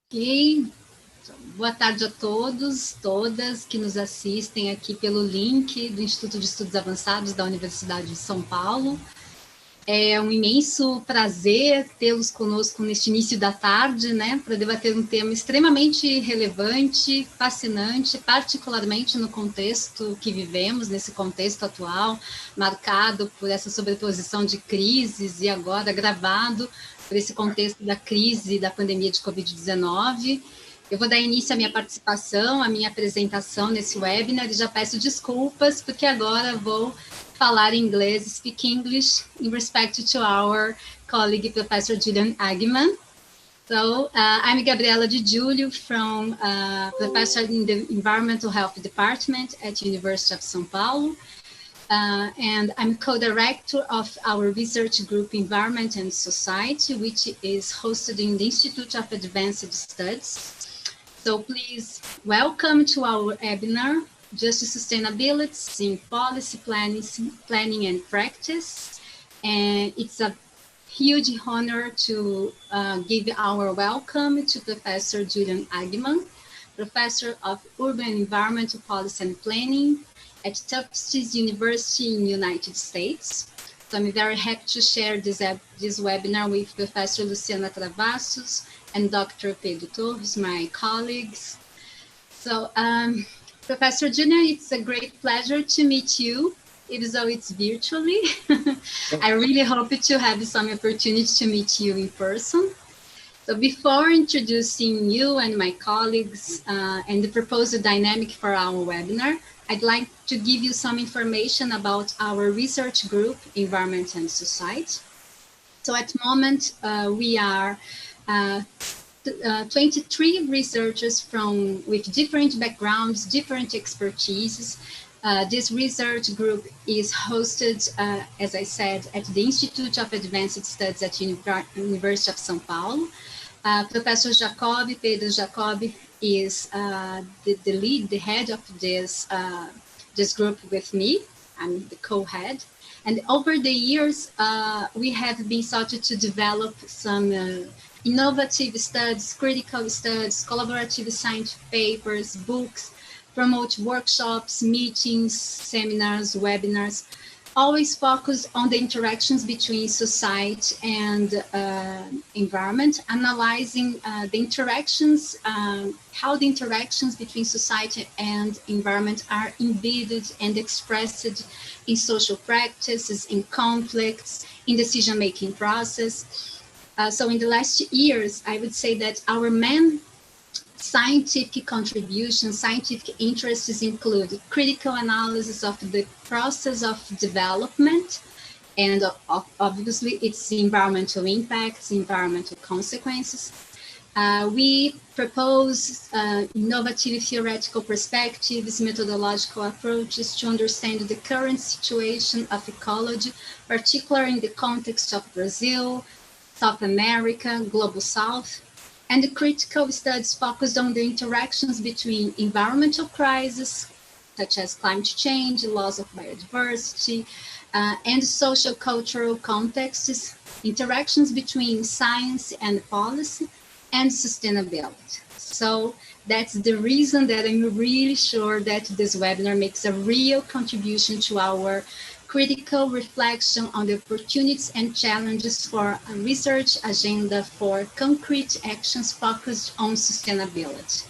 Ok, boa tarde a todos, todas que nos assistem aqui pelo link do Instituto de Estudos Avançados da Universidade de São Paulo. É um imenso prazer tê-los conosco neste início da tarde, né, para debater um tema extremamente relevante, fascinante, particularmente no contexto que vivemos, nesse contexto atual, marcado por essa sobreposição de crises e agora agravado por esse contexto da crise da pandemia de Covid-19. Eu vou dar início à minha participação, à minha apresentação nesse webinar, e já peço desculpas, porque agora vou falar inglês, speak English, in respect to our colleague, Professor Julian Agman. So, I'm Gabriela Di Giulio, from professor in the Environmental Health Department at University of São Paulo. And I'm co-director of our research group Environment and Society, which is hosted in the Institute of Advanced Studies. So please welcome to our webinar, Just Sustainabilities in Policy Planning and Practice. And it's a huge honor to give our welcome to Professor Julian Agman, Professor of Urban Environmental Policy and Planning at Tufts University in the United States. So I'm very happy to share this webinar with Professor Luciana Travassos and Dr. Pedro Torres, my colleagues. So Professor Julian, it's a great pleasure to meet you, even though it's virtually. I really hope to have some opportunity to meet you in person. So before introducing you and my colleagues and the proposed dynamic for our webinar, I'd like to give you some information about our research group, Environment and Society. So at the moment, we are 23 researchers with different backgrounds, different expertises. This research group is hosted, as I said, at the Institute of Advanced Studies at University of São Paulo. Professor Jacob, Pedro Jacob, is the head of this group with me. I'm the co-head. And over the years, we have been started to develop some innovative studies, critical studies, collaborative scientific papers, books, promote workshops, meetings, seminars, webinars, always focus on the interactions between society and environment, analyzing the interactions, how the interactions between society and environment are embedded and expressed in social practices, in conflicts, in decision-making process. So in the last years, I would say that our main scientific contributions, scientific interests include critical analysis of the process of development, and obviously its environmental impacts, environmental consequences. We propose innovative theoretical perspectives, methodological approaches to understand the current situation of ecology, particularly in the context of Brazil, South America, Global South. And the critical studies focused on the interactions between environmental crises, such as climate change, loss of biodiversity, and social cultural contexts, interactions between science and policy, and sustainability. So that's the reason that I'm really sure that this webinar makes a real contribution to our critical reflection on the opportunities and challenges for a research agenda for concrete actions focused on sustainability.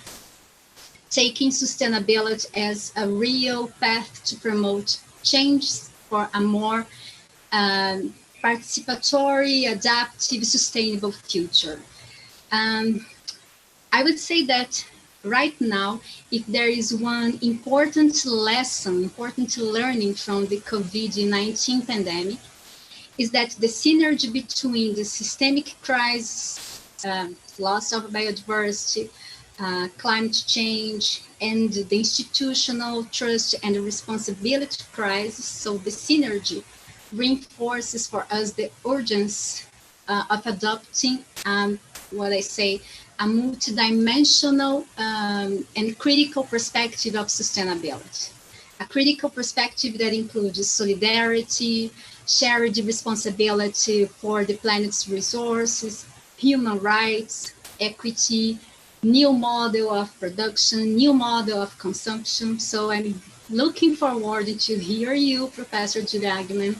Taking sustainability as a real path to promote change for a more participatory, adaptive, sustainable future. I would say that right now, if there is one important lesson, important learning from the COVID-19 pandemic, is that the synergy between the systemic crisis, loss of biodiversity, climate change, and the institutional trust and responsibility crisis, so the synergy reinforces for us the urgency of adopting what I say, a multidimensional and critical perspective of sustainability. A critical perspective that includes solidarity, shared responsibility for the planet's resources, human rights, equity, new model of production, new model of consumption. So I'm looking forward to hear you, Professor Julian,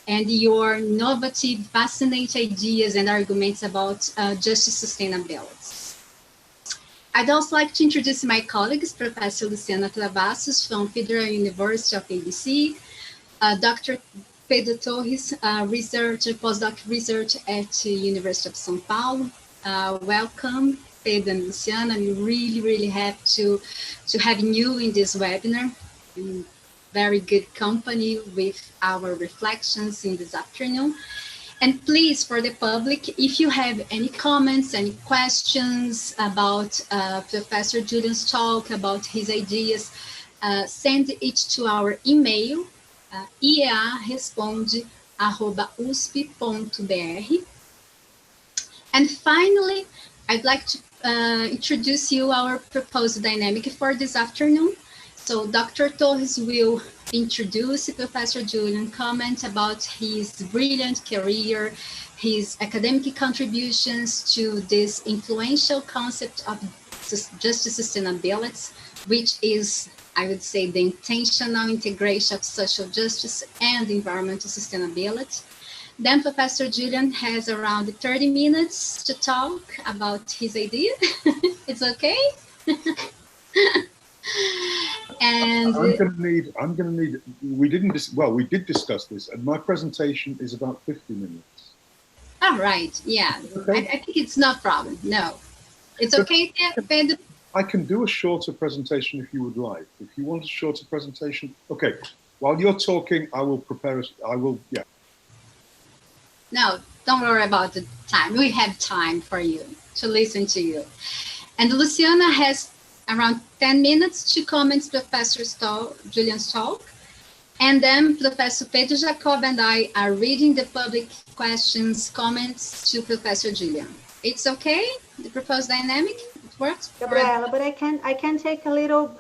and your innovative, fascinating ideas and arguments about just sustainability. I'd also like to introduce my colleagues, Professor Luciana Travassos from Federal University of ABC, Dr. Pedro Torres, postdoc research at the University of São Paulo. Welcome, Pedro and Luciana. I'm really happy to have you in this webinar. In very good company with our reflections in this afternoon. And please, for the public, if you have any comments, any questions about Professor Julian's talk, about his ideas, send it to our email, earesponde@usp.br. And finally, I'd like to introduce you our proposed dynamic for this afternoon. So Dr. Torres will introduce Professor Julian, comment about his brilliant career, his academic contributions to this influential concept of just sustainability, which is, I would say, the intentional integration of social justice and environmental sustainability. Then Professor Julian has around 30 minutes to talk about his idea. It's okay? And I'm gonna need, we did discuss this, and my presentation is about 50 minutes. All right, yeah, okay. I think it's no problem, no. It's okay, Pedro? I can do a shorter presentation if you would like. If you want a shorter presentation, okay. While you're talking, I will prepare, yeah. No, don't worry about the time. We have time for you, to listen to you. And Luciana has around 10 minutes to comment Professor Julian's talk. And then Professor Pedro Jacob and I are reading the public questions, comments to Professor Julian. It's okay, the proposed dynamic? It works? Gabriela, but I can take a little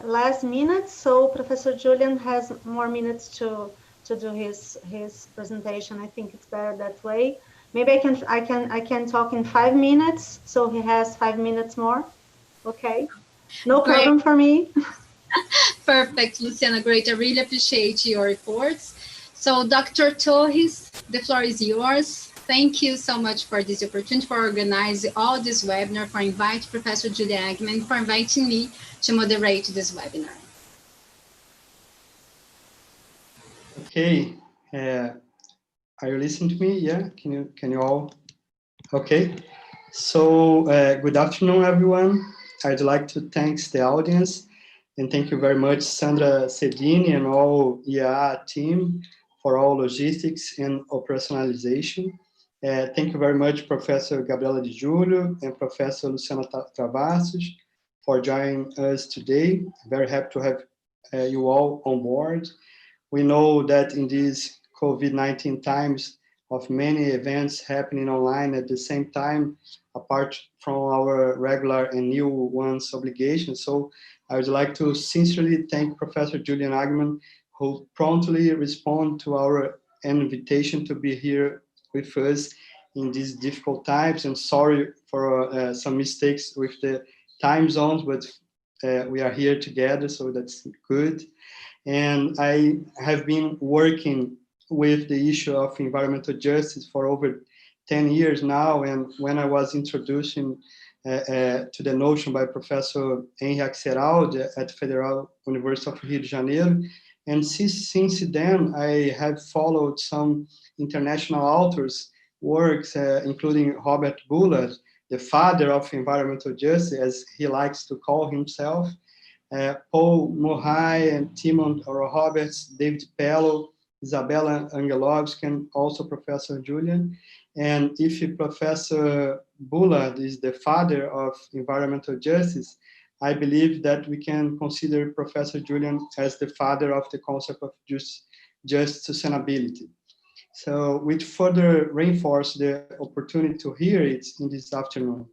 less minutes, so Professor Julian has more minutes to do his presentation. I think it's better that way. Maybe I can talk in 5 minutes, so he has 5 minutes more. Okay. No problem for me. Perfect, Luciana, great. I really appreciate your reports. So Dr. Torres, the floor is yours. Thank you so much for this opportunity, for organizing all this webinar, for inviting Professor Julian, and for inviting me to moderate this webinar. Okay, are you listening to me? Yeah, can you all? Okay, so good afternoon, everyone. I'd like to thank the audience and thank you very much, Sandra Sedini and all IAA team for all logistics and operationalization. Thank you very much, Professor Gabriela Di Giulio and Professor Luciana Travassos for joining us today. Very happy to have you all on board. We know that in these COVID-19 times of many events happening online at the same time, apart from our regular and new ones obligations. So I would like to sincerely thank Professor Julian Agman, who promptly responded to our invitation to be here with us in these difficult times. And sorry for some mistakes with the time zones, but we are here together, so that's good. And I have been working with the issue of environmental justice for over 10 years now. And when I was introducing to the notion by Professor Henri Axeraldi at Federal University of Rio de Janeiro, and since then I have followed some international authors' works, including Robert Bullard, the father of environmental justice, as he likes to call himself, Paul Murray and Timon Roberts, David Pello, Isabella Angelovsky, and also Professor Julian. And if Professor Bullard is the father of environmental justice, I believe that we can consider Professor Julian as the father of the concept of just sustainability. So which further reinforce the opportunity to hear it in this afternoon.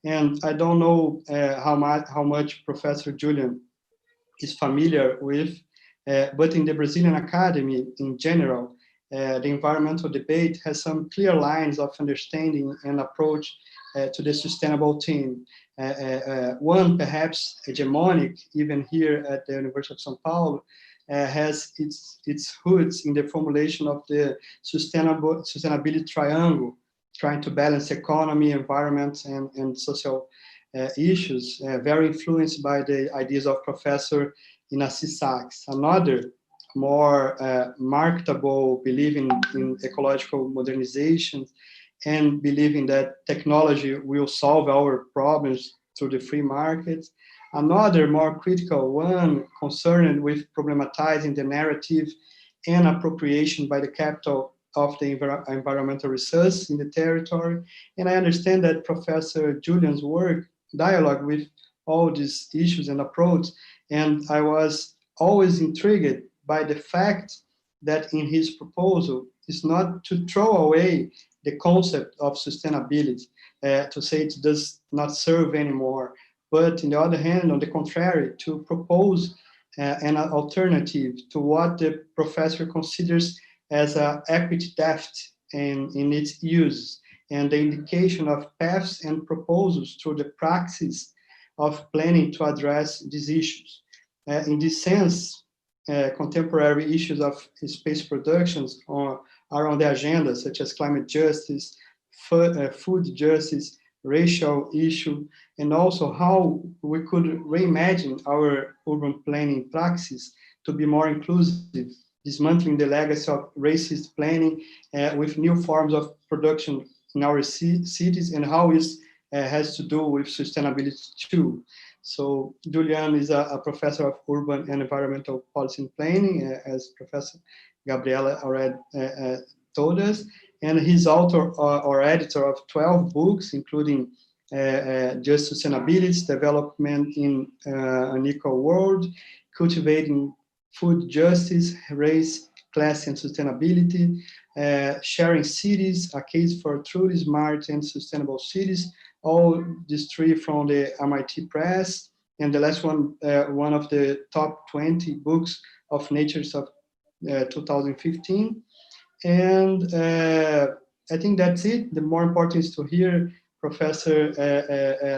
And I don't know how much Professor Julian is familiar with, but in the Brazilian Academy in general, the environmental debate has some clear lines of understanding and approach to the sustainable theme. One perhaps hegemonic, even here at the University of São Paulo, has its roots in the formulation of the sustainability triangle, trying to balance economy, environment, and social issues, very influenced by the ideas of Professor Inácio Sachs. Another more marketable, believing in ecological modernization and believing that technology will solve our problems through the free market. Another more critical one concerned with problematizing the narrative and appropriation by the capital of the environmental research in the territory. And I understand that Professor Julian's work dialogue with all these issues and approach, and I was always intrigued by the fact that in his proposal is not to throw away the concept of sustainability, to say it does not serve anymore, but on the other hand, on the contrary, to propose an alternative to what the professor considers as an equity deficit in its use, and the indication of paths and proposals through the praxis of planning to address these issues. In this sense, contemporary issues of space productions are on the agenda, such as climate justice, food justice, racial issue, and also how we could reimagine our urban planning praxis to be more inclusive, dismantling the legacy of racist planning with new forms of production in our cities, and how it has to do with sustainability too. So Julian is a professor of urban and environmental policy and planning, as Professor Gabriela already told us, and he's author or editor of 12 books, including Just Sustainability, Development in an Equal World, Cultivating Food Justice, Race, Class and Sustainability, Sharing Cities, A Case for Truly Smart and Sustainable Cities, all these three from the MIT Press, and the last one, one of the top 20 books of Natures of 2015. And I think that's it. The more important is to hear Professor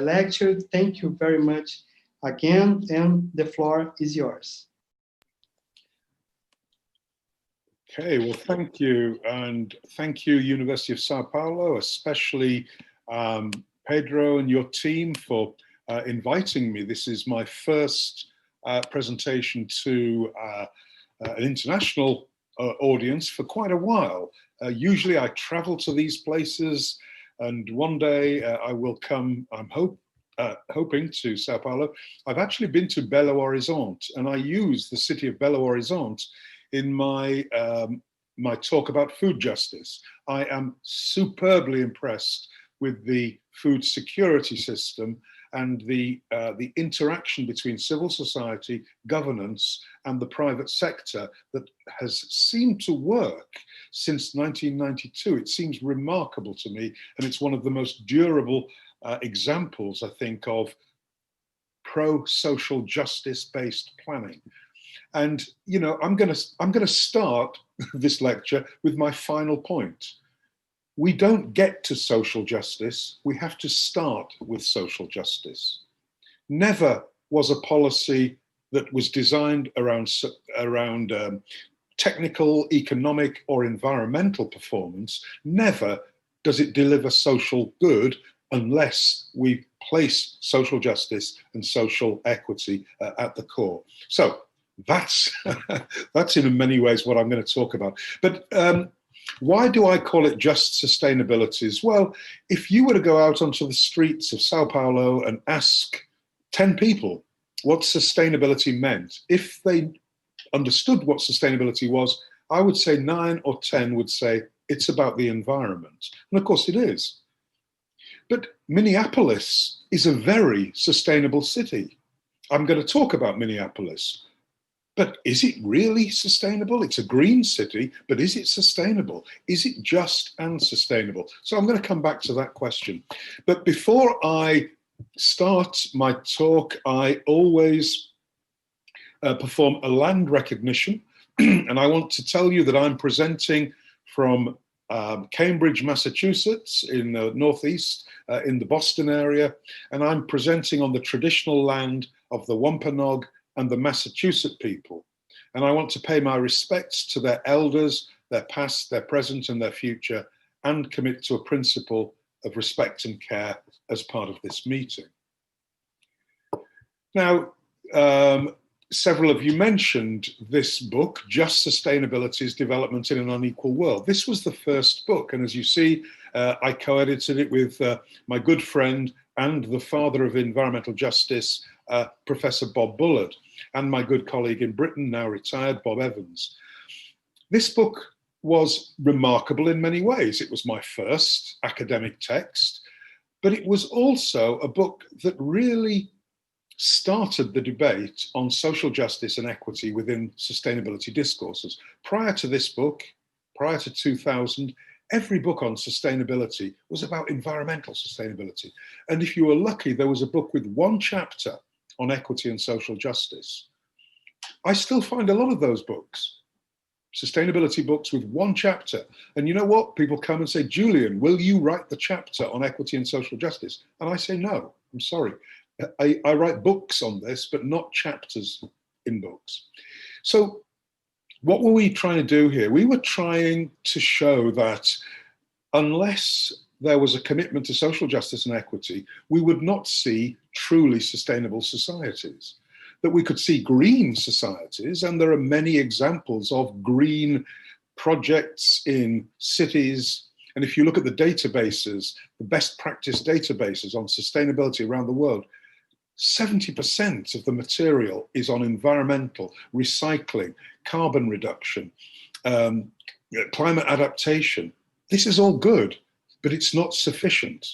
lecture. Thank you very much again, and the floor is yours. Okay, well, thank you. And thank you, University of Sao Paulo, especially Pedro and your team for inviting me. This is my first presentation to an international audience for quite a while. Usually I travel to these places, and one day I will come, I'm hoping, to Sao Paulo. I've actually been to Belo Horizonte, and I use the city of Belo Horizonte in my my talk about food justice. I am superbly impressed with the food security system and the interaction between civil society, governance, and the private sector that has seemed to work since 1992. It seems remarkable to me, and it's one of the most durable examples, I think, of pro-social justice-based planning. And you know, I'm going to start this lecture with my final point. We don't get to social justice. We have to start with social justice. Never was a policy that was designed around technical, economic, or environmental performance. Never does it deliver social good unless we place social justice and social equity at the core. So that's in many ways what I'm going to talk about. But why do I call it just sustainabilities? Well, if you were to go out onto the streets of Sao Paulo and ask 10 people what sustainability meant, if they understood what sustainability was, I would say 9 or 10 would say it's about the environment. And of course it is. But Minneapolis is a very sustainable city. I'm going to talk about Minneapolis. But is it really sustainable? It's a green city, but is it sustainable? Is it just and sustainable? So I'm going to come back to that question. But before I start my talk, I always perform a land recognition. And I want to tell you that I'm presenting from Cambridge, Massachusetts, in the Northeast, in the Boston area, and I'm presenting on the traditional land of the Wampanoag and the Massachusetts people. And I want to pay my respects to their elders, their past, their present, and their future, and commit to a principle of respect and care as part of this meeting. Now, several of you mentioned this book, Just Sustainability's Development in an Unequal World. This was the first book, and as you see, I co-edited it with my good friend and the father of environmental justice, Professor Bob Bullard, and my good colleague in Britain, now retired, Bob Evans. This book was remarkable in many ways. It was my first academic text, but it was also a book that really started the debate on social justice and equity within sustainability discourses. Prior to this book, prior to 2000, every book on sustainability was about environmental sustainability. And if you were lucky, there was a book with one chapter on equity and social justice. I still find a lot of those books, sustainability books with one chapter. And you know what? People come and say, Julian, will you write the chapter on equity and social justice? And I say, no, I'm sorry. I write books on this, but not chapters in books. So what were we trying to do here? We were trying to show that unless there was a commitment to social justice and equity, we would not see truly sustainable societies. That we could see green societies, and there are many examples of green projects in cities. And if you look at the databases, the best practice databases on sustainability around the world, 70% of the material is on environmental, recycling, carbon reduction, climate adaptation. This is all good, but it's not sufficient.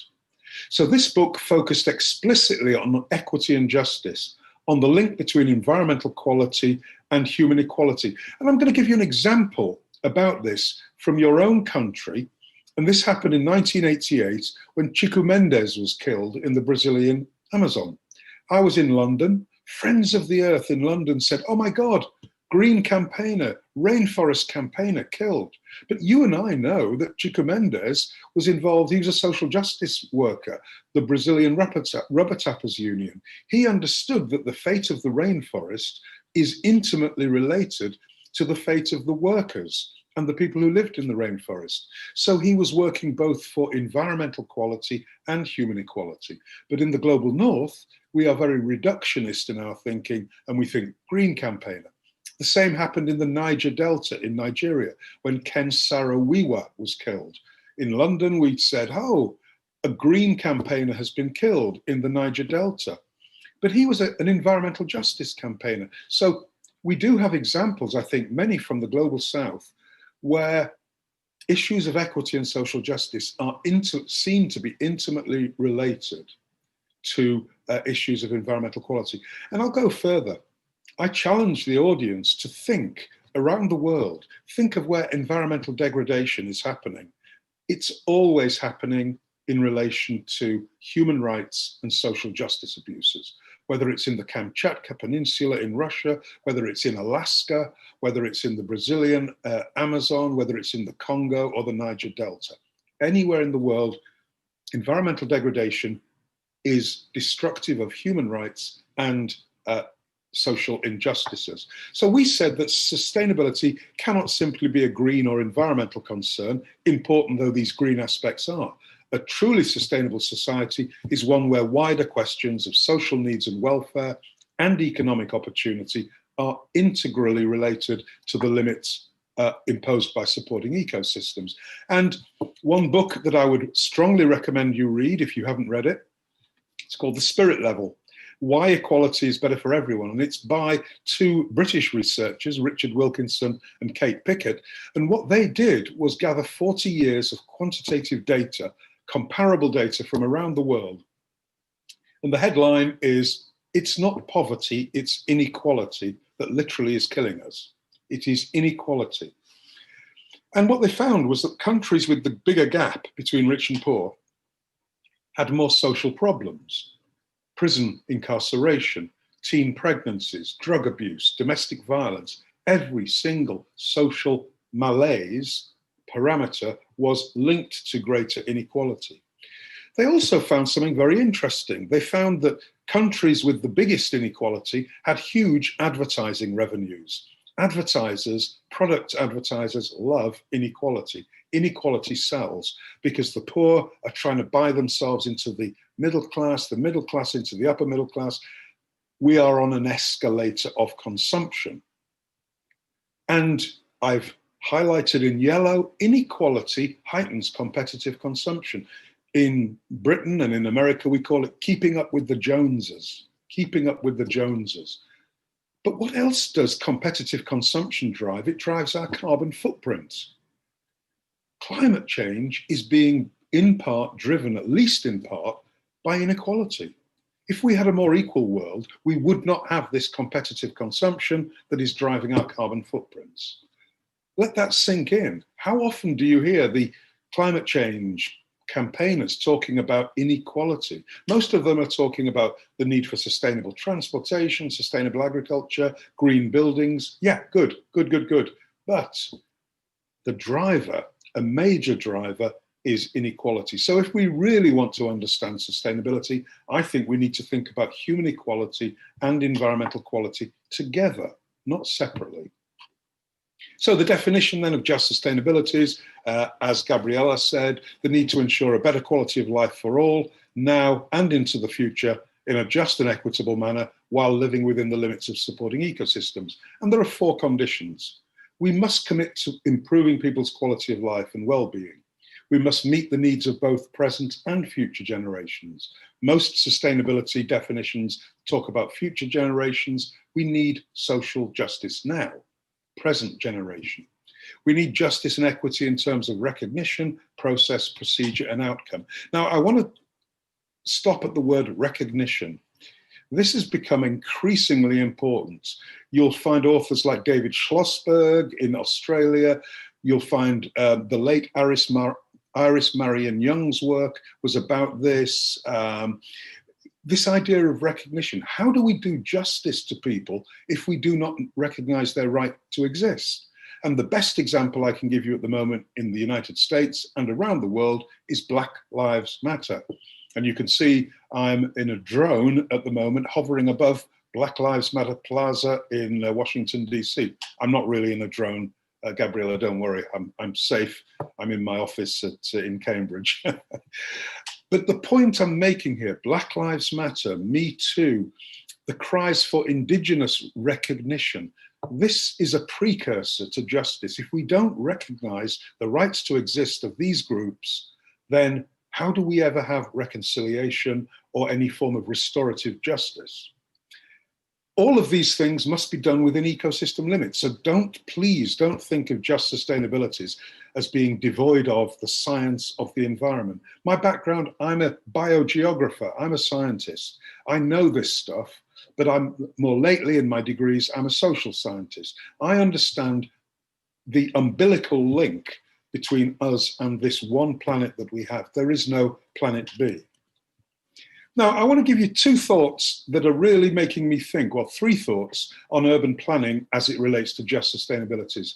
So this book focused explicitly on equity and justice, on the link between environmental quality and human equality. And I'm going to give you an example about this from your own country. And this happened in 1988 when Chico Mendes was killed in the Brazilian Amazon. I was in London. Friends of the Earth in London said, oh my God, green campaigner, rainforest campaigner killed. But you and I know that Chico Mendes was involved. He was a social justice worker, the Brazilian Rubber Tappers Union. He understood that the fate of the rainforest is intimately related to the fate of the workers and the people who lived in the rainforest. So he was working both for environmental quality and human equality. But in the global north, we are very reductionist in our thinking, and we think green campaigner. The same happened in the Niger Delta in Nigeria when Ken Saro-Wiwa was killed. In London, we'd said, oh, a green campaigner has been killed in the Niger Delta. But he was an environmental justice campaigner. So we do have examples, I think, many from the global south, where issues of equity and social justice are seen to be intimately related to issues of environmental quality. And I'll go further. I challenge the audience to think around the world, think of where environmental degradation is happening. It's always happening in relation to human rights and social justice abuses, whether it's in the Kamchatka Peninsula in Russia, whether it's in Alaska, whether it's in the Brazilian Amazon, whether it's in the Congo or the Niger Delta. Anywhere in the world, environmental degradation is destructive of human rights and social injustices. So we said that sustainability cannot simply be a green or environmental concern, important though these green aspects are. A truly sustainable society is one where wider questions of social needs and welfare and economic opportunity are integrally related to the limits imposed by supporting ecosystems. And one book that I would strongly recommend you read if you haven't read it, it's called The Spirit Level: Why Equality is Better for Everyone. And it's by two British researchers, Richard Wilkinson and Kate Pickett. And what they did was gather 40 years of quantitative data, comparable data from around the world. And the headline is, it's not poverty, it's inequality that literally is killing us. It is inequality. And what they found was that countries with the bigger gap between rich and poor had more social problems: prison incarceration, teen pregnancies, drug abuse, domestic violence. Every single social malaise, parameter was linked to greater inequality. They also found something very interesting. They found that countries with the biggest inequality had huge advertising revenues. Product advertisers love inequality. Inequality sells because the poor are trying to buy themselves into the middle class into the upper middle class. We are on an escalator of consumption. And I've highlighted in yellow, inequality heightens competitive consumption. In Britain and in America, we call it keeping up with the Joneses, keeping up with the Joneses. But what else does competitive consumption drive? It drives our carbon footprint. Climate change is being in part driven, at least in part, by inequality. If we had a more equal world, we would not have this competitive consumption that is driving our carbon footprints. Let that sink in. How often do you hear the climate change campaigners talking about inequality? Most of them are talking about the need for sustainable transportation, sustainable agriculture, green buildings. Yeah, good. But the driver, a major driver, is inequality. So if we really want to understand sustainability, I think we need to think about human equality and environmental quality together, not separately. So the definition then of just sustainability is, as Gabriela said, the need to ensure a better quality of life for all, now and into the future, in a just and equitable manner, while living within the limits of supporting ecosystems. And there are 4 conditions. We must commit to improving people's quality of life and well-being. We must meet the needs of both present and future generations. Most sustainability definitions talk about future generations. We need social justice now. Present generation. We need justice and equity in terms of recognition, process, procedure, and outcome. Now, I want to stop at the word recognition. This has become increasingly important. You'll find authors like David Schlossberg in Australia. You'll find the late Iris Marion Young's work was about this. This idea of recognition. How do we do justice to people if we do not recognize their right to exist? And the best example I can give you at the moment in the United States and around the world is Black Lives Matter. And you can see I'm in a drone at the moment hovering above Black Lives Matter Plaza in Washington, DC. I'm not really in a drone, Gabriela, don't worry, I'm safe. I'm in my office in Cambridge. But the point I'm making here, Black Lives Matter, Me Too, the cries for indigenous recognition, this is a precursor to justice. If we don't recognize the rights to exist of these groups, then how do we ever have reconciliation or any form of restorative justice? All of these things must be done within ecosystem limits. So please don't think of just sustainabilities as being devoid of the science of the environment. My background, I'm a biogeographer, I'm a scientist. I know this stuff, but I'm more lately in my degrees, I'm a social scientist. I understand the umbilical link between us and this one planet that we have. There is no planet B. Now, I want to give you 2 thoughts that are really making me think, well, 3 thoughts on urban planning as it relates to just sustainabilities.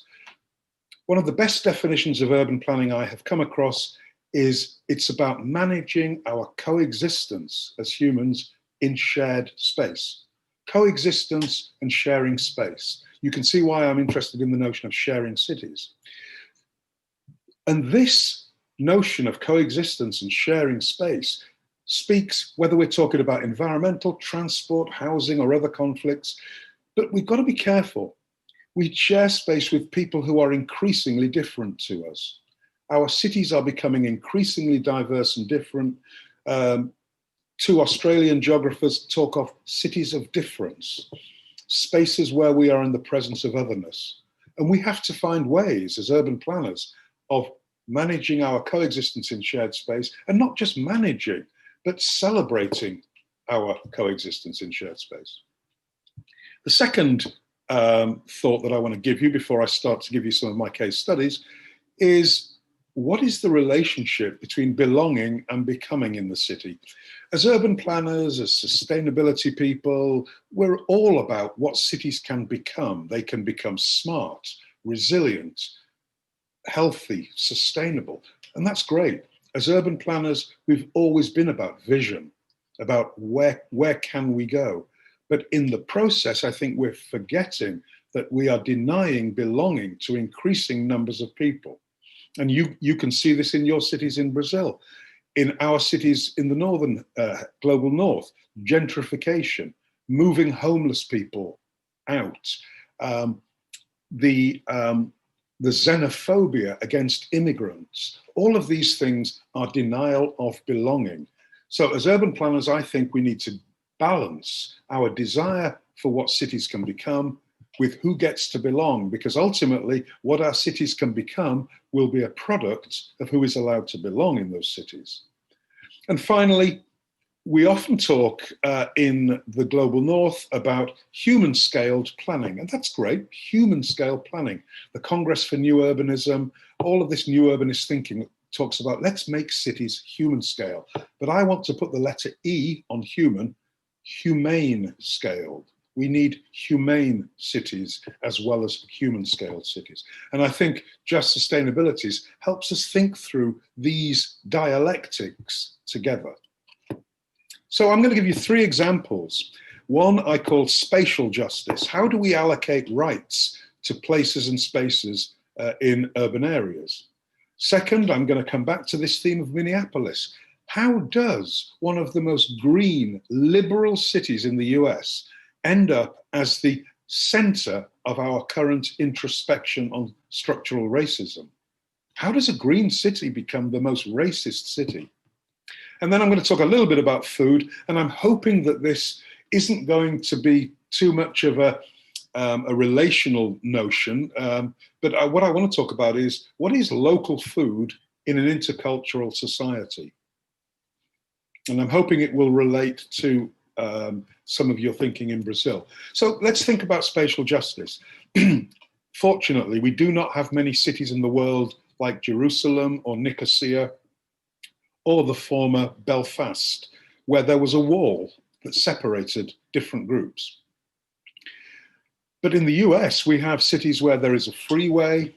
One of the best definitions of urban planning I have come across is it's about managing our coexistence as humans in shared space. Coexistence and sharing space. You can see why I'm interested in the notion of sharing cities. And this notion of coexistence and sharing space speaks, whether we're talking about environmental, transport, housing, or other conflicts, but we've got to be careful. We share space with people who are increasingly different to us. Our cities are becoming increasingly diverse and different. 2 Australian geographers talk of cities of difference, spaces where we are in the presence of otherness. And we have to find ways as urban planners of managing our coexistence in shared space, and not just managing, but celebrating our coexistence in shared space. The second thought that I want to give you before I start to give you some of my case studies is, what is the relationship between belonging and becoming in the city? As urban planners, as sustainability people, we're all about what cities can become. They can become smart, resilient, healthy, sustainable. And that's great. As urban planners, we've always been about vision, about where can we go. But in the process, I think we're forgetting that we are denying belonging to increasing numbers of people. And you can see this in your cities in Brazil, in our cities in the northern, global north, gentrification, moving homeless people out, the xenophobia against immigrants. All of these things are denial of belonging. So as urban planners, I think we need to balance our desire for what cities can become with who gets to belong, because ultimately what our cities can become will be a product of who is allowed to belong in those cities. And finally, we often talk in the global north about human-scaled planning, and that's great, human-scale planning. The Congress for New Urbanism, all of this new urbanist thinking talks about let's make cities human-scale. But I want to put the letter E on human, humane-scaled. We need humane cities as well as human-scaled cities. And I think Just Sustainabilities helps us think through these dialectics together. So I'm going to give you 3 examples. One I call spatial justice. How do we allocate rights to places and spaces in urban areas? Second, I'm going to come back to this theme of Minneapolis. How does one of the most green, liberal cities in the US end up as the center of our current introspection on structural racism? How does a green city become the most racist city? And then I'm going to talk a little bit about food, and I'm hoping that this isn't going to be too much of a relational notion, but what I want to talk about is what is local food in an intercultural society? And I'm hoping it will relate to some of your thinking in Brazil. So let's think about spatial justice. Fortunately, we do not have many cities in the world like Jerusalem or Nicosia or the former Belfast, where there was a wall that separated different groups. But in the US, we have cities where there is a freeway,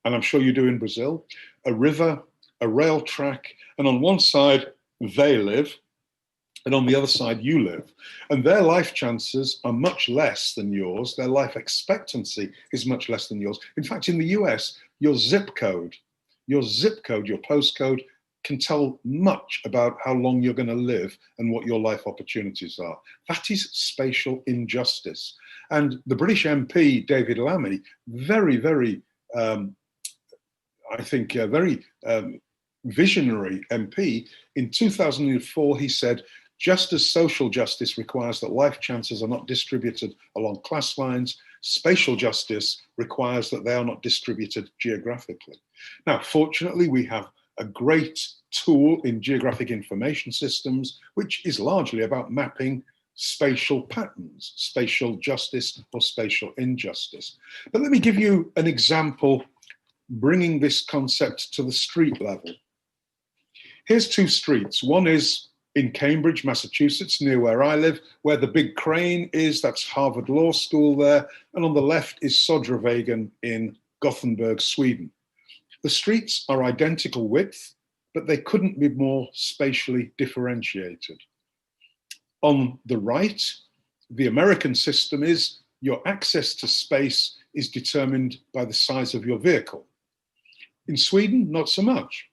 and I'm sure you do in Brazil, a river, a rail track, and on one side they live, and on the other side you live. And their life chances are much less than yours. Their life expectancy is much less than yours. In fact, in the US, your zip code, your postcode can tell much about how long you're going to live and what your life opportunities are. That is spatial injustice. And the British MP, David Lammy, very, very, I think, very visionary MP, in 2004, he said, just as social justice requires that life chances are not distributed along class lines, spatial justice requires that they are not distributed geographically. Now, fortunately, we have a great tool in geographic information systems, which is largely about mapping spatial patterns, spatial justice or spatial injustice. But let me give you an example, bringing this concept to the street level. Here's 2 streets. One is in Cambridge, Massachusetts, near where I live, where the big crane is, that's Harvard Law School there, and on the left is Södervägen in Gothenburg, Sweden. The streets are identical width, but they couldn't be more spatially differentiated. On the right, the American system is your access to space is determined by the size of your vehicle. In Sweden, not so much.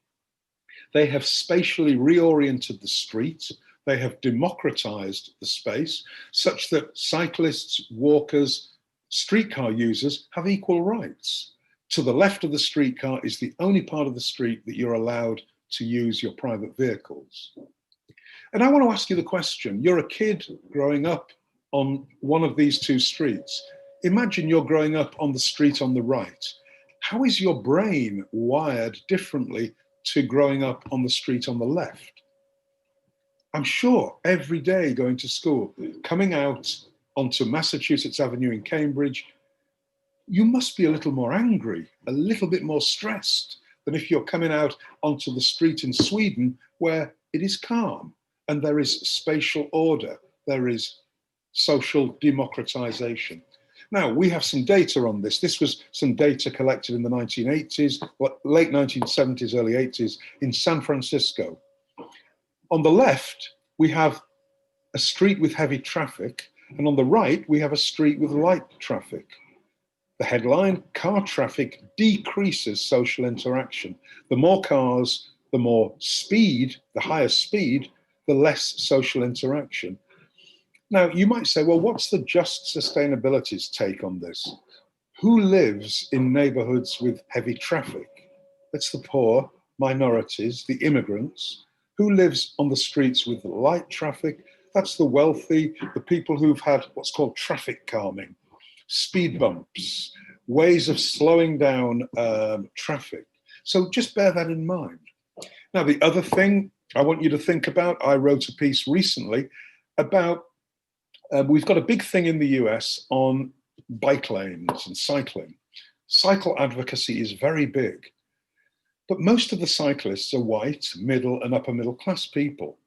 They have spatially reoriented the street. They have democratized the space such that cyclists, walkers, streetcar users have equal rights. To the left of the streetcar is the only part of the street that you're allowed to use your private vehicles. And I want to ask you the question, you're a kid growing up on one of these 2 streets. Imagine you're growing up on the street on the right. How is your brain wired differently to growing up on the street on the left? I'm sure every day going to school, coming out onto Massachusetts Avenue in Cambridge, you must be a little more angry, a little bit more stressed than if you're coming out onto the street in Sweden where it is calm and there is spatial order, there is social democratization. Now, we have some data on this. This was some data collected in the 1980s, late 1970s, early 80s in San Francisco. On the left, we have a street with heavy traffic, and on the right, we have a street with light traffic. The headline, car traffic decreases social interaction. The more cars, the more speed, the higher speed, the less social interaction. Now, you might say, well, what's the Just Sustainabilities take on this? Who lives in neighborhoods with heavy traffic? It's the poor, minorities, the immigrants. Who lives on the streets with light traffic? That's the wealthy, the people who've had what's called traffic calming, speed bumps, ways of slowing down traffic. So just bear that in mind. Now, the other thing I want you to think about, I wrote a piece recently about, we've got a big thing in the US on bike lanes and cycling. Cycle advocacy is very big, but most of the cyclists are white, middle and upper middle class people.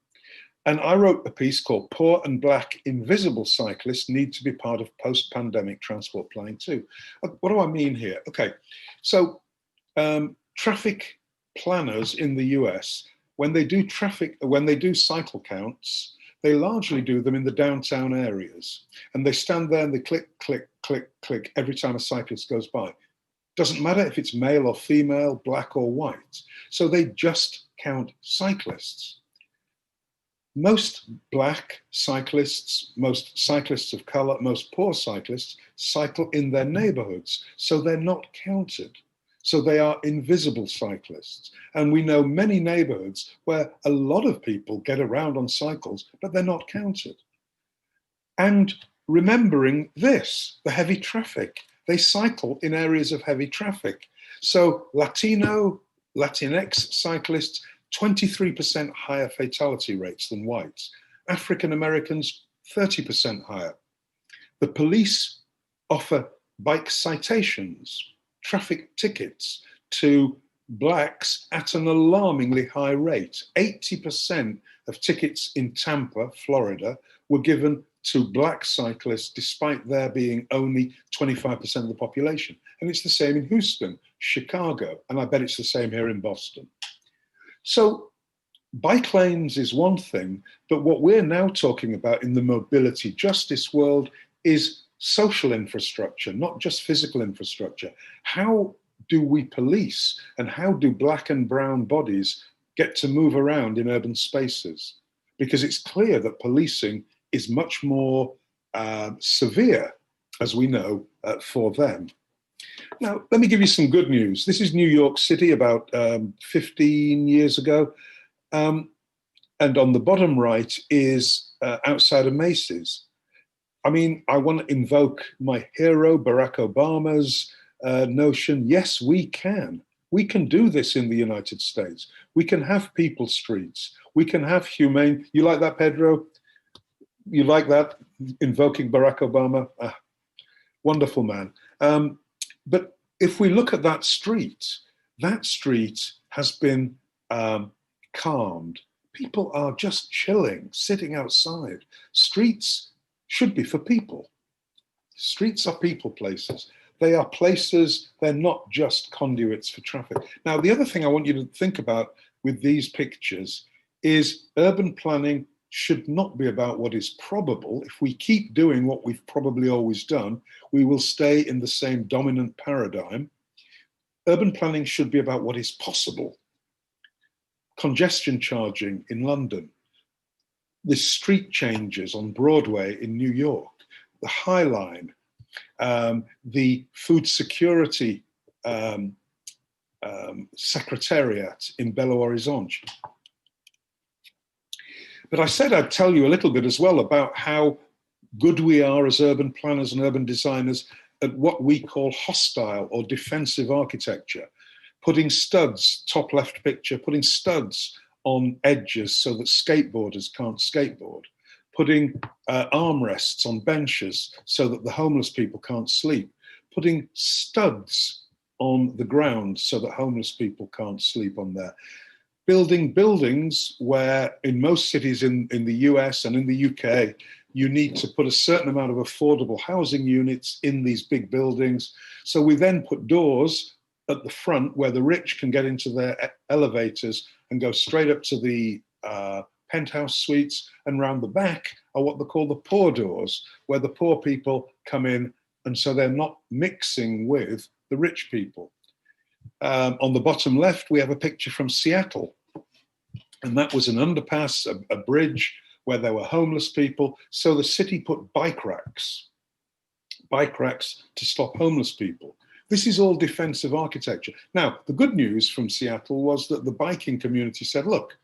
And I wrote a piece called Poor and Black Invisible Cyclists Need to be Part of Post-Pandemic Transport Planning Too. What do I mean here? Okay, so traffic planners in the US, when they do cycle counts, they largely do them in the downtown areas. And they stand there and they click, click, click, click every time a cyclist goes by. Doesn't matter if it's male or female, black or white. So they just count cyclists. Most black cyclists, most cyclists of color, most poor cyclists cycle in their neighborhoods, so they're not counted. So they are invisible cyclists. And we know many neighborhoods where a lot of people get around on cycles, but they're not counted. And remembering this, the heavy traffic, they cycle in areas of heavy traffic. So Latino, Latinx cyclists, 23% higher fatality rates than whites. African Americans, 30% higher. The police offer bike citations, traffic tickets to blacks at an alarmingly high rate. 80% of tickets in Tampa, Florida, were given to black cyclists despite there being only 25% of the population. And it's the same in Houston, Chicago, and I bet it's the same here in Boston. So bike lanes is one thing, but what we're now talking about in the mobility justice world is social infrastructure, not just physical infrastructure. How do we police and how do black and brown bodies get to move around in urban spaces? Because it's clear that policing is much more severe, as we know, for them. Now, let me give you some good news. This is New York City about 15 years ago. And on the bottom right is outside of Macy's. I mean, I want to invoke my hero, Barack Obama's notion. Yes, we can. We can do this in the United States. We can have people streets. We can have humane. You like that, Pedro? You like that? Invoking Barack Obama? Ah, wonderful man. But if we look at that street has been calmed. People are just chilling, sitting outside. Streets should be for people. Streets are people places. They are places, they're not just conduits for traffic. Now, the other thing I want you to think about with these pictures is urban planning should not be about what is probable. If we keep doing what we've probably always done, we will stay in the same dominant paradigm. Urban planning should be about what is possible. Congestion charging in London, the street changes on Broadway in New York, the High Line, the food security secretariat in Belo Horizonte. But I said I'd tell you a little bit as well about how good we are as urban planners and urban designers at what we call hostile or defensive architecture. Putting studs, top left picture, putting studs on edges so that skateboarders can't skateboard. Putting armrests on benches so that the homeless people can't sleep. Putting studs on the ground so that homeless people can't sleep on there. Building buildings where in most cities in the US and in the UK, you need to put a certain amount of affordable housing units in these big buildings. So we then put doors at the front where the rich can get into their elevators and go straight up to the penthouse suites, and round the back are what they call the poor doors, where the poor people come in, and so they're not mixing with the rich people. On the bottom left, we have a picture from Seattle, and that was an underpass, a bridge where there were homeless people. So the city put bike racks to stop homeless people. This is all defensive architecture. Now, the good news from Seattle was that the biking community said, look,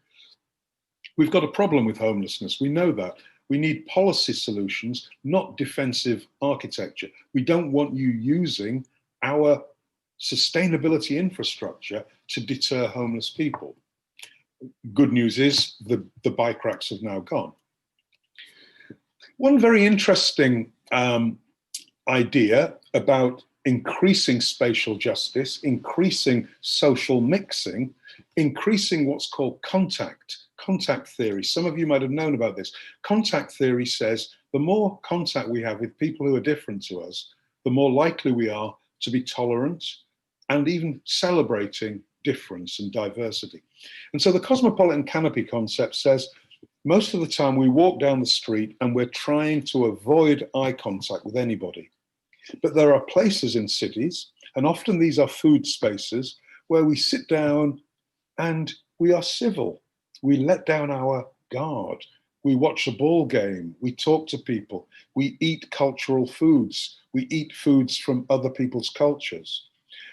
we've got a problem with homelessness. We know that. We need policy solutions, not defensive architecture. We don't want you using our sustainability infrastructure to deter homeless people. Good news is the bike racks have now gone. One very interesting idea about increasing spatial justice, increasing social mixing, increasing what's called contact theory. Some of you might have known about this. Contact theory says the more contact we have with people who are different to us, the more likely we are to be tolerant and even celebrating difference and diversity. And so the cosmopolitan canopy concept says most of the time we walk down the street and we're trying to avoid eye contact with anybody. But there are places in cities, and often these are food spaces, where we sit down and we are civil. We let down our guard. We watch a ball game. We talk to people. We eat cultural foods. We eat foods from other people's cultures.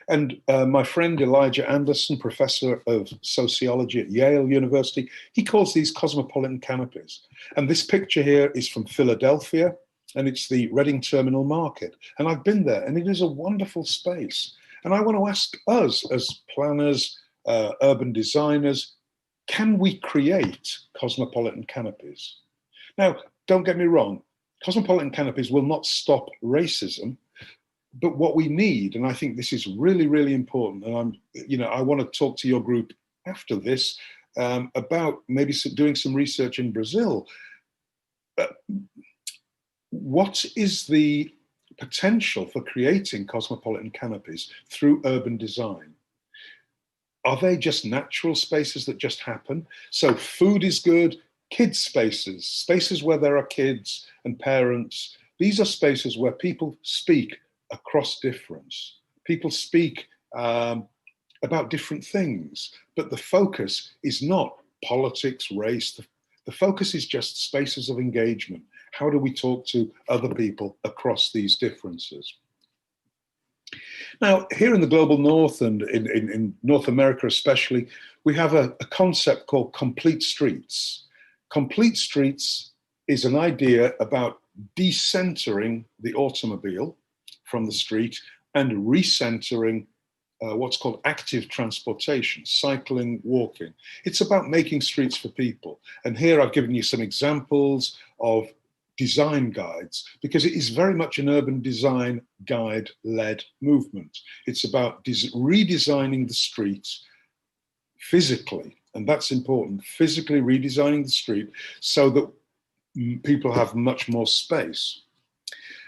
And my friend Elijah Anderson, professor of sociology at Yale University, he calls these cosmopolitan canopies. And this picture here is from Philadelphia, and it's the Reading Terminal Market. And I've been there, and it is a wonderful space. And I want to ask us as planners, urban designers, can we create cosmopolitan canopies? Now, don't get me wrong, cosmopolitan canopies will not stop racism, but what we need, and I think this is really, really important, and I want to talk to your group after this about maybe doing some research in Brazil. What is the potential for creating cosmopolitan canopies through urban design? Are they just natural spaces that just happen? So food is good, kids spaces, spaces where there are kids and parents. These are spaces where people speak across difference. People speak about different things, but the focus is not politics, race. The focus is just spaces of engagement. How do we talk to other people across these differences? Now, here in the global north and in North America especially, we have a concept called complete streets. Complete streets is an idea about decentering the automobile from the street and recentering what's called active transportation, cycling, walking. It's about making streets for people. And here I've given you some examples of design guides, because it is very much an urban design guide-led movement. It's about redesigning the streets physically, and that's important, physically redesigning the street so that people have much more space.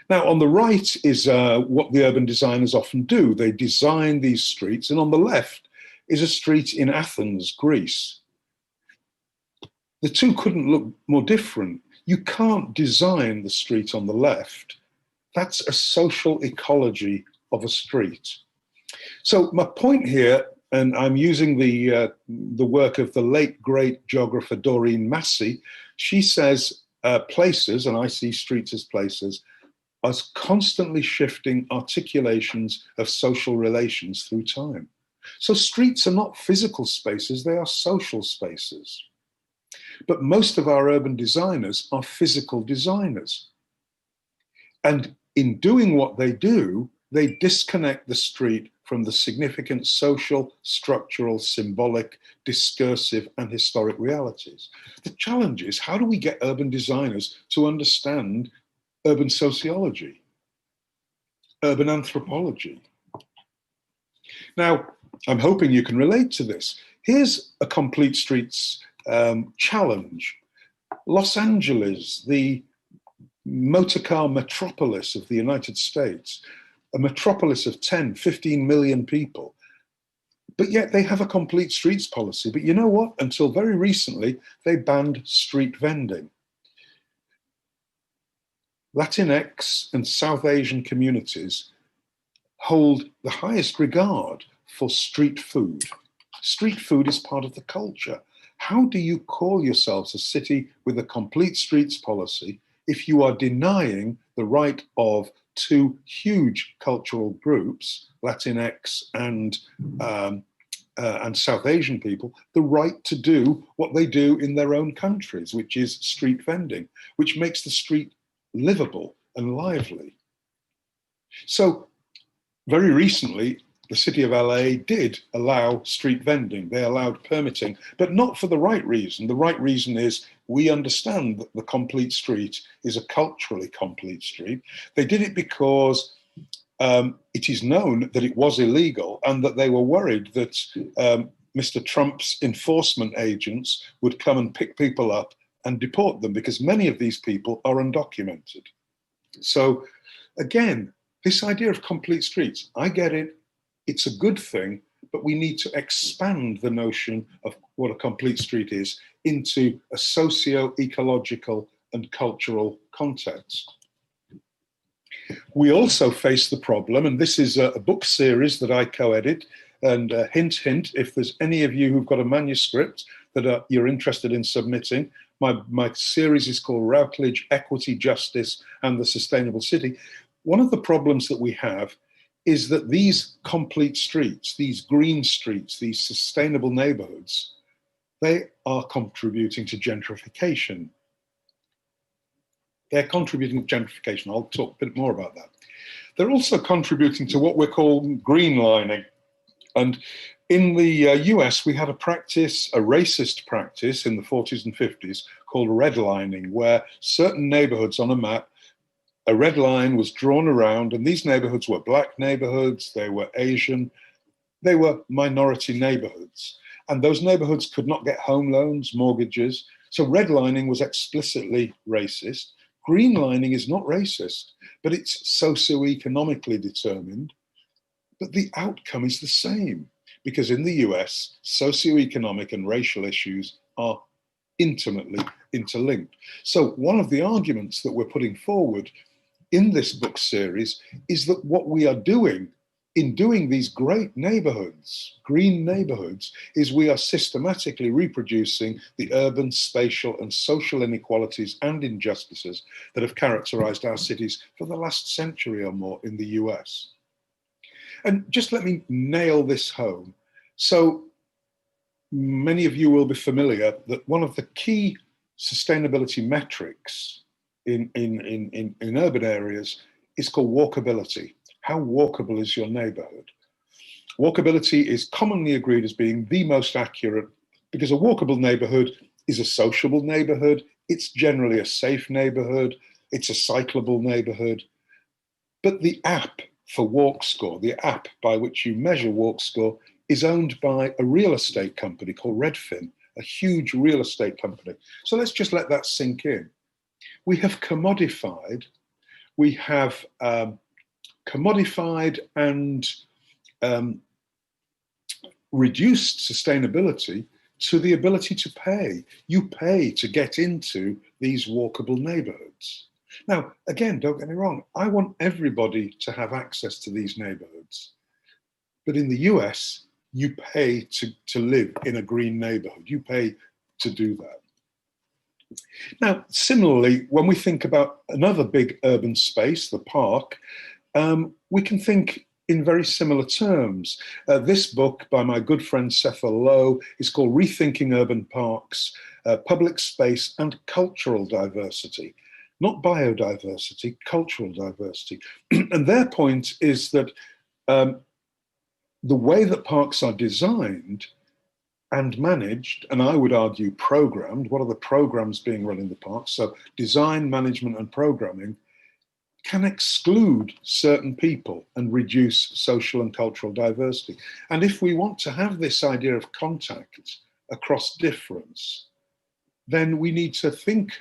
Now, on the right is what the urban designers often do. They design these streets, and on the left is a street in Athens, Greece. The two couldn't look more different. You can't design the street on the left. That's a social ecology of a street. So my point here, and I'm using the work of the late great geographer Doreen Massey, she says places, and I see streets as places, are constantly shifting articulations of social relations through time. So streets are not physical spaces, they are social spaces. But most of our urban designers are physical designers. And in doing what they do, they disconnect the street from the significant social, structural, symbolic, discursive, and historic realities. The challenge is, how do we get urban designers to understand urban sociology, urban anthropology? Now, I'm hoping you can relate to this. Here's a complete streets challenge. Los Angeles, the motorcar metropolis of the United States, a metropolis of 10, 15 million people. But yet they have a complete streets policy. But you know what? Until very recently, they banned street vending. Latinx and South Asian communities hold the highest regard for street food. Street food is part of the culture. How do you call yourselves a city with a complete streets policy if you are denying the right of two huge cultural groups, Latinx and South Asian people, the right to do what they do in their own countries, which is street vending, which makes the street livable and lively? So very recently, the city of LA did allow street vending. They allowed permitting, but not for the right reason. The right reason is we understand that the complete street is a culturally complete street. They did it because it is known that it was illegal and that they were worried that Mr. Trump's enforcement agents would come and pick people up and deport them, because many of these people are undocumented. So again, this idea of complete streets, I get it. It's a good thing, but we need to expand the notion of what a complete street is into a socio-ecological and cultural context. We also face the problem, and this is a book series that I co-edit, and hint, hint, if there's any of you who've got a manuscript that you're interested in submitting, my series is called Routledge, Equity, Justice, and the Sustainable City. One of the problems that we have is that these complete streets, these green streets, these sustainable neighborhoods, they are contributing to gentrification. They're contributing to gentrification. I'll talk a bit more about that. They're also contributing to what we're calling greenlining. And in the US, we had a practice, a racist practice in the 40s and 50s called redlining, where certain neighborhoods on a map, a red line was drawn around, and these neighborhoods were black neighborhoods, they were Asian, they were minority neighborhoods. And those neighborhoods could not get home loans, mortgages. So redlining was explicitly racist. Greenlining is not racist, but it's socioeconomically determined. But the outcome is the same, because in the US, socioeconomic and racial issues are intimately interlinked. So one of the arguments that we're putting forward in this book series is that what we are doing in doing these great neighborhoods, green neighborhoods, is we are systematically reproducing the urban, spatial, and social inequalities and injustices that have characterized our cities for the last century or more in the US. And just let me nail this home. So many of you will be familiar that one of the key sustainability metrics in urban areas is called walkability. How walkable is your neighborhood? Walkability is commonly agreed as being the most accurate, because a walkable neighborhood is a sociable neighborhood, it's generally a safe neighborhood, it's a cyclable neighborhood. But the app for walk score, the app by which you measure walk score, is owned by a real estate company called Redfin, a huge real estate company. So let's just let that sink in. We have commodified and reduced sustainability to the ability to pay. You pay to get into these walkable neighborhoods. Now, again, don't get me wrong, I want everybody to have access to these neighborhoods. But in the US, you pay to live in a green neighborhood. You pay to do that. Now, similarly, when we think about another big urban space, the park, we can think in very similar terms. This book by my good friend Cethel Lowe is called Rethinking Urban Parks, Public Space and Cultural Diversity. Not biodiversity, cultural diversity. And their point is that the way that parks are designed and managed, and I would argue programmed, what are the programs being run in the parks? So design, management, and programming can exclude certain people and reduce social and cultural diversity. And if we want to have this idea of contact across difference, then we need to think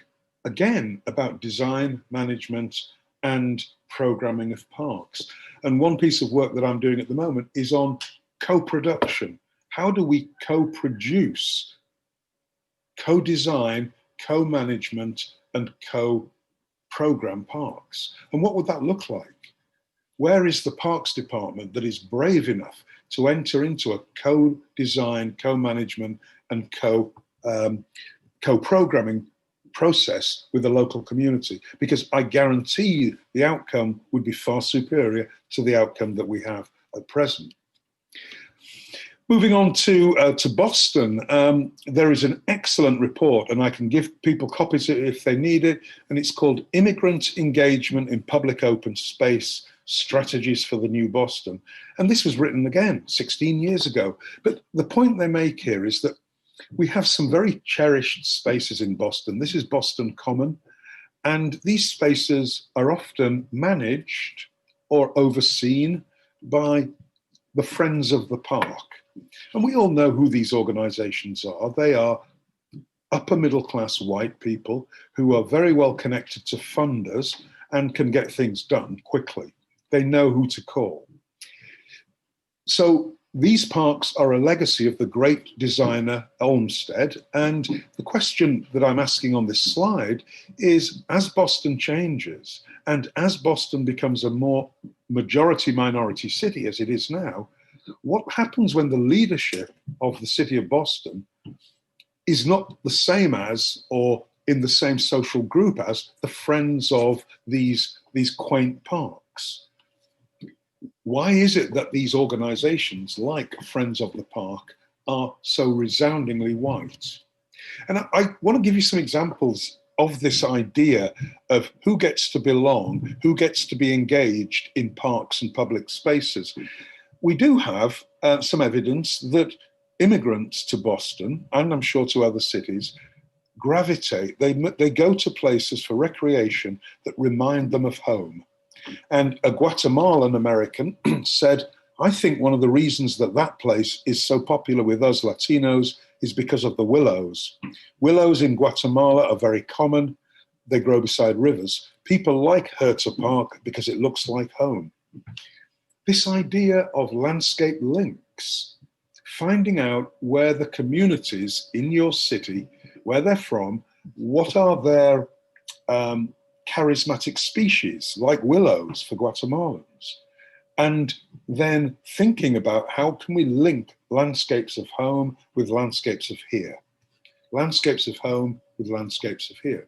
again, about design, management, and programming of parks. And one piece of work that I'm doing at the moment is on co-production. How do we co-produce, co-design, co-management, and co-program parks? And what would that look like? Where is the Parks Department that is brave enough to enter into a co-design, co-management, and co-programming process with the local community? Because I guarantee the outcome would be far superior to the outcome that we have at present. Moving on to Boston, there is an excellent report, and I can give people copies if they need it, and it's called Immigrant Engagement in Public Open Space, Strategies for the New Boston. And this was written again 16 years ago. But the point they make here is that we have some very cherished spaces in Boston. This is Boston Common, and these spaces are often managed or overseen by the Friends of the Park. And we all know who these organizations are. They are upper middle class white people who are very well connected to funders and can get things done quickly. They know who to call. So these parks are a legacy of the great designer Olmsted. And the question that I'm asking on this slide is, as Boston changes and as Boston becomes a more majority-minority city as it is now, what happens when the leadership of the city of Boston is not the same as, or in the same social group as, the friends of these quaint parks? Why is it that these organizations, like Friends of the Park, are so resoundingly white? And I want to give you some examples of this idea of who gets to belong, who gets to be engaged in parks and public spaces. We do have some evidence that immigrants to Boston, and I'm sure to other cities, gravitate. They go to places for recreation that remind them of home. And a Guatemalan American said, I think one of the reasons that that place is so popular with us Latinos is because of the willows. Willows in Guatemala are very common. They grow beside rivers. People like Herta Park because it looks like home. This idea of landscape links, finding out where the communities in your city, where they're from, what are their charismatic species, like willows for Guatemalans, and then thinking about how can we link landscapes of home with landscapes of here, landscapes of home with landscapes of here.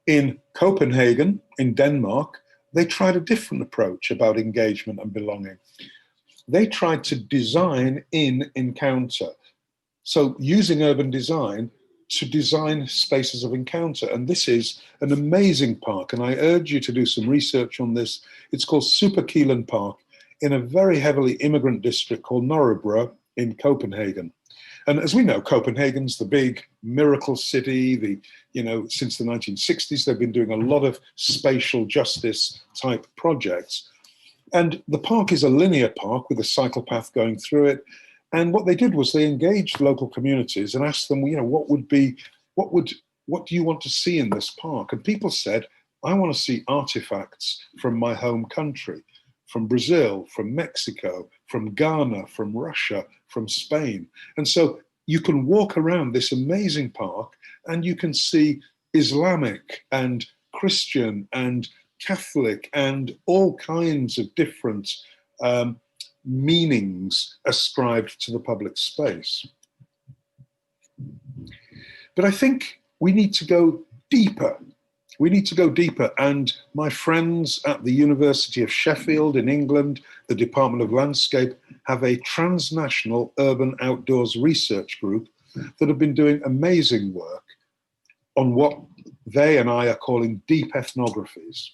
In Copenhagen, in Denmark, they tried a different approach about engagement and belonging. They tried to design in encounter. So using urban design to design spaces of encounter. And this is an amazing park. And I urge you to do some research on this. It's called Superkilen Park in a very heavily immigrant district called Nørrebro in Copenhagen. And as we know, Copenhagen's the big miracle city. Since the 1960s, they've been doing a lot of spatial justice type projects. And the park is a linear park with a cycle path going through it. And what they did was they engaged local communities and asked them, what do you want to see in this park? And people said, I want to see artifacts from my home country, from Brazil, from Mexico, from Ghana, from Russia, from Spain. And so you can walk around this amazing park and you can see Islamic and Christian and Catholic and all kinds of different meanings ascribed to the public space. But I think we need to go deeper. We need to go deeper. And my friends at the University of Sheffield in England, the Department of Landscape, have a transnational urban outdoors research group that have been doing amazing work on what they and I are calling deep ethnographies.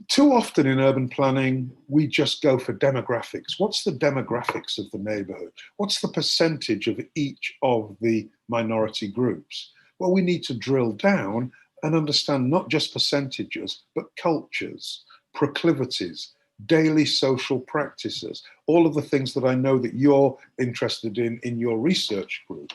Too often in urban planning, we just go for demographics. What's the demographics of the neighborhood? What's the percentage of each of the minority groups? Well, we need to drill down and understand not just percentages, but cultures, proclivities, daily social practices, all of the things that I know that you're interested in your research group.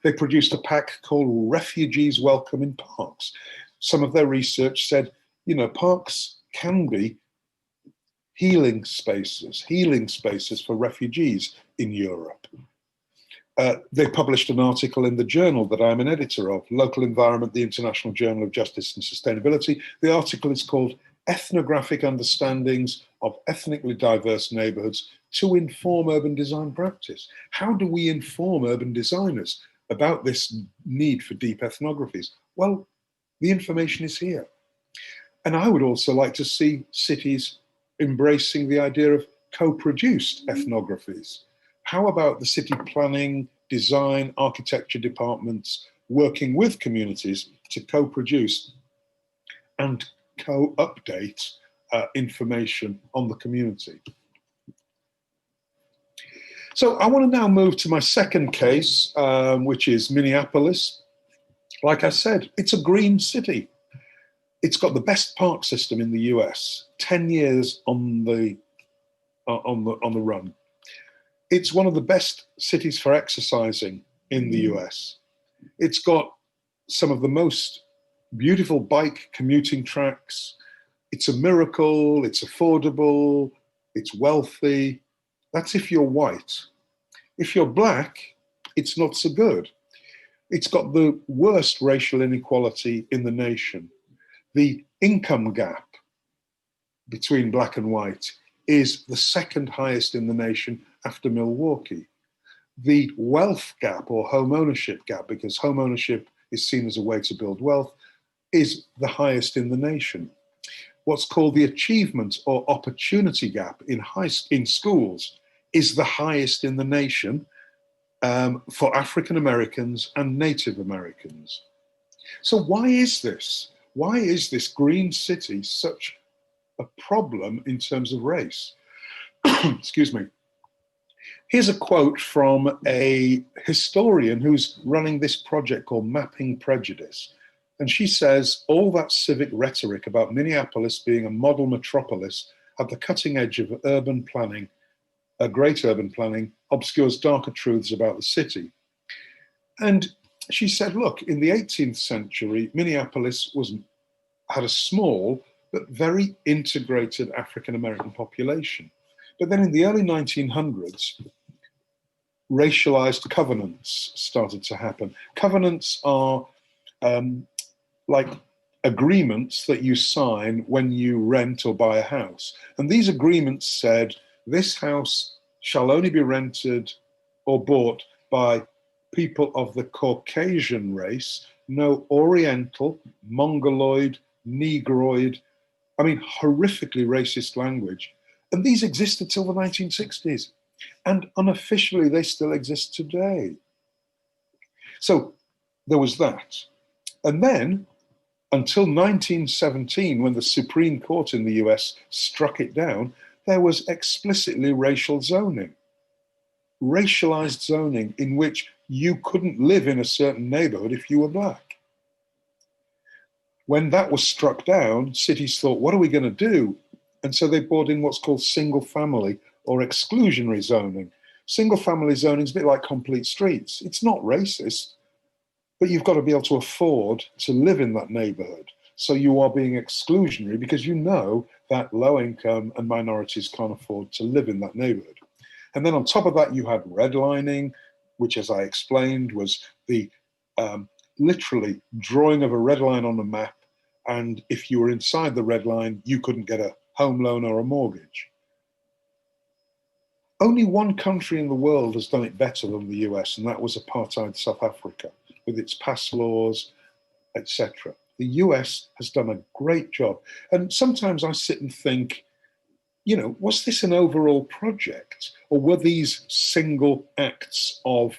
They produced a pack called Refugees Welcome in Parks. Some of their research said, you know, parks can be healing spaces for refugees in Europe. They published an article in the journal that I'm an editor of, Local Environment, the International Journal of Justice and Sustainability. The article is called Ethnographic Understandings of Ethnically Diverse Neighbourhoods to Inform Urban Design Practice. How do we inform urban designers about this need for deep ethnographies? Well, the information is here. And I would also like to see cities embracing the idea of co-produced ethnographies. How about the city planning, design, architecture departments working with communities to co-produce and co-update information on the community? So I want to now move to my second case, which is Minneapolis. Like I said, it's a green city. It's got the best park system in the US, 10 years on the run. It's one of the best cities for exercising in the US. It's got some of the most beautiful bike commuting tracks. It's a miracle, it's affordable, it's wealthy. That's if you're white. If you're black, it's not so good. It's got the worst racial inequality in the nation. The income gap between black and white is the second highest in the nation after Milwaukee. The wealth gap or home ownership gap, because home ownership is seen as a way to build wealth, is the highest in the nation. What's called the achievement or opportunity gap in schools is the highest in the nation for African Americans and Native Americans. So why is this? Why is this green city such a problem in terms of race? Excuse me. Here's a quote from a historian who's running this project called Mapping Prejudice. And she says, all that civic rhetoric about Minneapolis being a model metropolis at the cutting edge of urban planning, great urban planning, obscures darker truths about the city. And she said, look, in the 18th century, Minneapolis had a small but very integrated African-American population. But then in the early 1900s, racialized covenants started to happen. Covenants are like agreements that you sign when you rent or buy a house. And these agreements said, this house shall only be rented or bought by people of the Caucasian race, no Oriental, Mongoloid, Negroid, I mean, horrifically racist language. And these existed till the 1960s. And unofficially, they still exist today. So there was that. And then, until 1917, when the Supreme Court in the US struck it down, there was explicitly racial zoning. Racialized zoning in which you couldn't live in a certain neighborhood if you were black. When that was struck down, cities thought, what are we going to do? And so they brought in what's called single family or exclusionary zoning. Single family zoning is a bit like complete streets. It's not racist, but you've got to be able to afford to live in that neighborhood. So you are being exclusionary because you know that low income and minorities can't afford to live in that neighborhood. And then on top of that, you had redlining, which, as I explained, was the literally drawing of a red line on a map. And if you were inside the red line, you couldn't get a home loan or a mortgage. Only one country in the world has done it better than the US, and that was apartheid South Africa, with its pass laws, etc. The US has done a great job. And sometimes I sit and think, you know, was this an overall project, or were these single acts of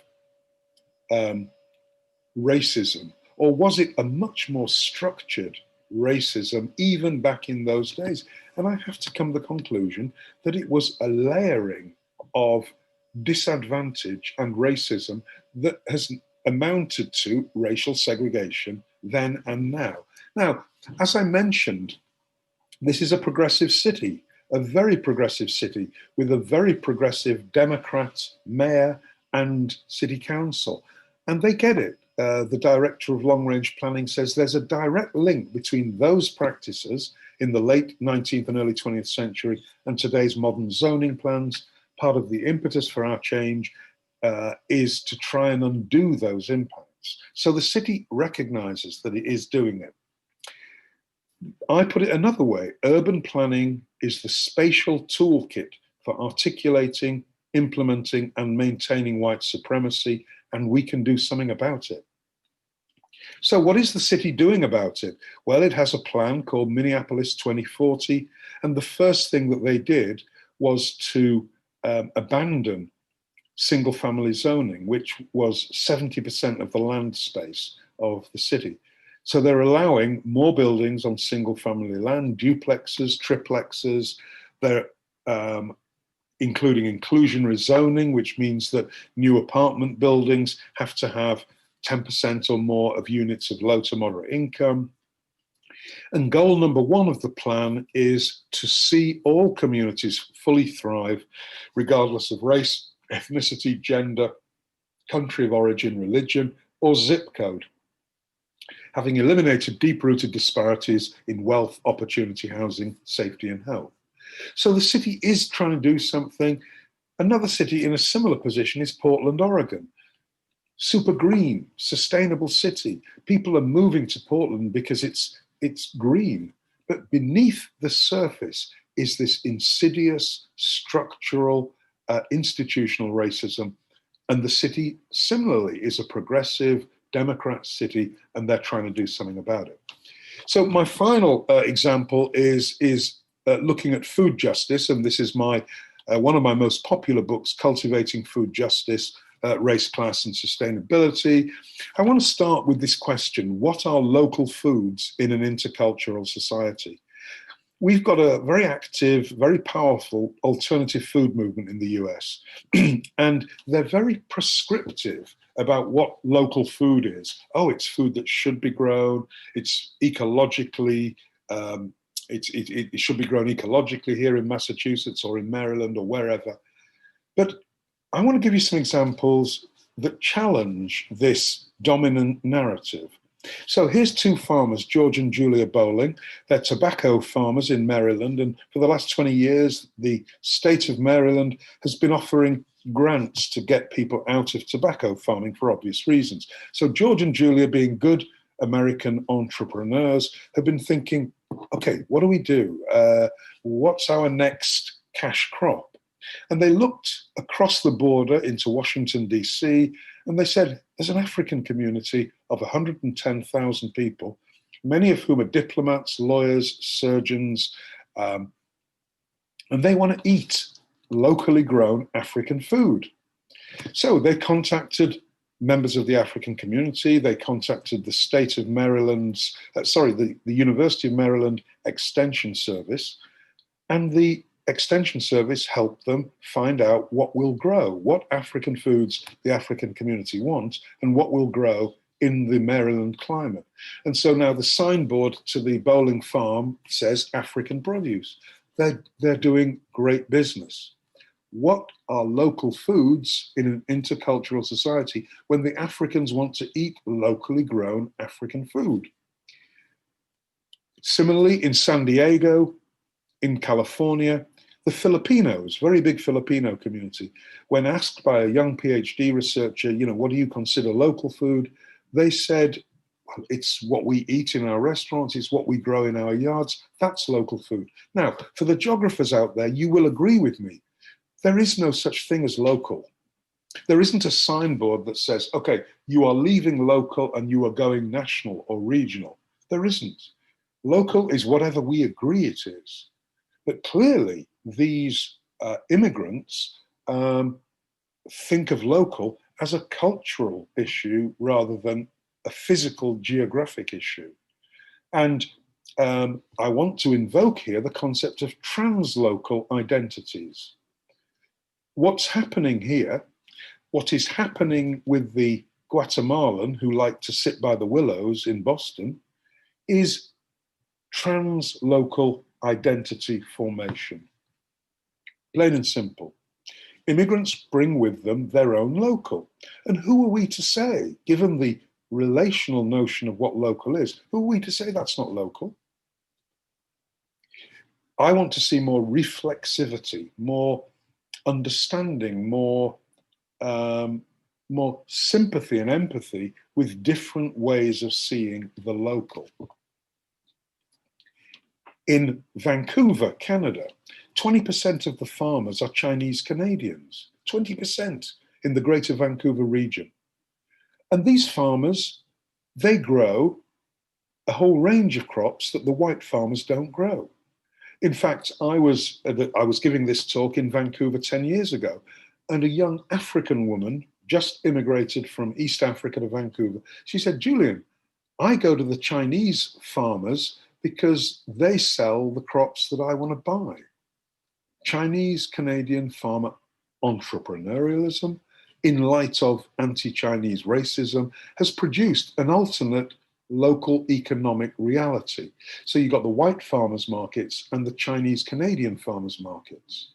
racism, or was it a much more structured racism even back in those days? And I have to come to the conclusion that it was a layering of disadvantage and racism that has amounted to racial segregation then and now. Now, as I mentioned, this is a progressive city, a very progressive city with a very progressive Democrat mayor and city council. And they get it. The director of long-range planning says there's a direct link between those practices in the late 19th and early 20th century and today's modern zoning plans. Part of the impetus for our change is to try and undo those impacts. So the city recognizes that it is doing it. I put it another way: urban planning is the spatial toolkit for articulating, implementing, and maintaining white supremacy, and we can do something about it. So what is the city doing about it? Well, it has a plan called Minneapolis 2040, and the first thing that they did was to abandon single-family zoning, which was 70% of the land space of the city. So they're allowing more buildings on single-family land, duplexes, triplexes. They're including inclusionary zoning, which means that new apartment buildings have to have 10% or more of units of low to moderate income. And goal number one of the plan is to see all communities fully thrive, regardless of race, ethnicity, gender, country of origin, religion, or zip code, having eliminated deep-rooted disparities in wealth, opportunity, housing, safety, and health. So the city is trying to do something. Another city in a similar position is Portland, Oregon. Super green, sustainable city. People are moving to Portland because it's green. But beneath the surface is this insidious, structural, institutional racism. And the city, similarly, is a progressive, Democrat city, and they're trying to do something about it. So my final example is looking at food justice, and this is my one of my most popular books, Cultivating Food Justice, Race, Class, and Sustainability. I want to start with this question: what are local foods in an intercultural society? We've got a very active, very powerful alternative food movement in the US, and they're very prescriptive about what local food is. Oh, it's food that should be grown, it's ecologically, it should be grown ecologically here in Massachusetts or in Maryland or wherever. But I want to give you some examples that challenge this dominant narrative. So here's two farmers, George and Julia Bowling. They're tobacco farmers in Maryland, and for the last 20 years, the state of Maryland has been offering grants to get people out of tobacco farming for obvious reasons. So George and Julia, being good American entrepreneurs, have been thinking, okay, what do we do? What's our next cash crop? And they looked across the border into Washington, D.C., and they said, there's an African community of 110,000 people, many of whom are diplomats, lawyers, surgeons, and they want to eat locally grown African food. So they contacted members of the African community, they contacted the state of Maryland's, the University of Maryland Extension Service, and the Extension Service helped them find out what will grow, what African foods the African community wants, and what will grow in the Maryland climate. And so now the signboard to the Bowling farm says African produce. They're doing great business. What are local foods in an intercultural society when the Africans want to eat locally grown African food? Similarly, in San Diego, in California, the Filipinos, very big Filipino community, when asked by a young PhD researcher, what do you consider local food? They said, well, it's what we eat in our restaurants, it's what we grow in our yards, that's local food. Now, for the geographers out there, you will agree with me. There is no such thing as local. There isn't a signboard that says, okay, you are leaving local and you are going national or regional. There isn't. Local is whatever we agree it is. But clearly, these immigrants think of local as a cultural issue rather than a physical geographic issue. And I want to invoke here the concept of translocal identities. What's happening here, what is happening with the Guatemalan who like to sit by the willows in Boston, is translocal identity formation. Plain and simple. Immigrants bring with them their own local. And who are we to say, given the relational notion of what local is, who are we to say that's not local? I want to see more reflexivity, more understanding, more sympathy and empathy with different ways of seeing the local. In Vancouver, Canada, 20% of the farmers are Chinese Canadians, 20% in the Greater Vancouver region. And these farmers, they grow a whole range of crops that the white farmers don't grow. In fact, I was giving this talk in Vancouver 10 years ago, and a young African woman just immigrated from East Africa to Vancouver. She said, Julian, I go to the Chinese farmers because they sell the crops that I want to buy. Chinese Canadian farmer entrepreneurialism, in light of anti-Chinese racism, has produced an alternate local economic reality. So you've got the white farmers markets and the Chinese Canadian farmers markets.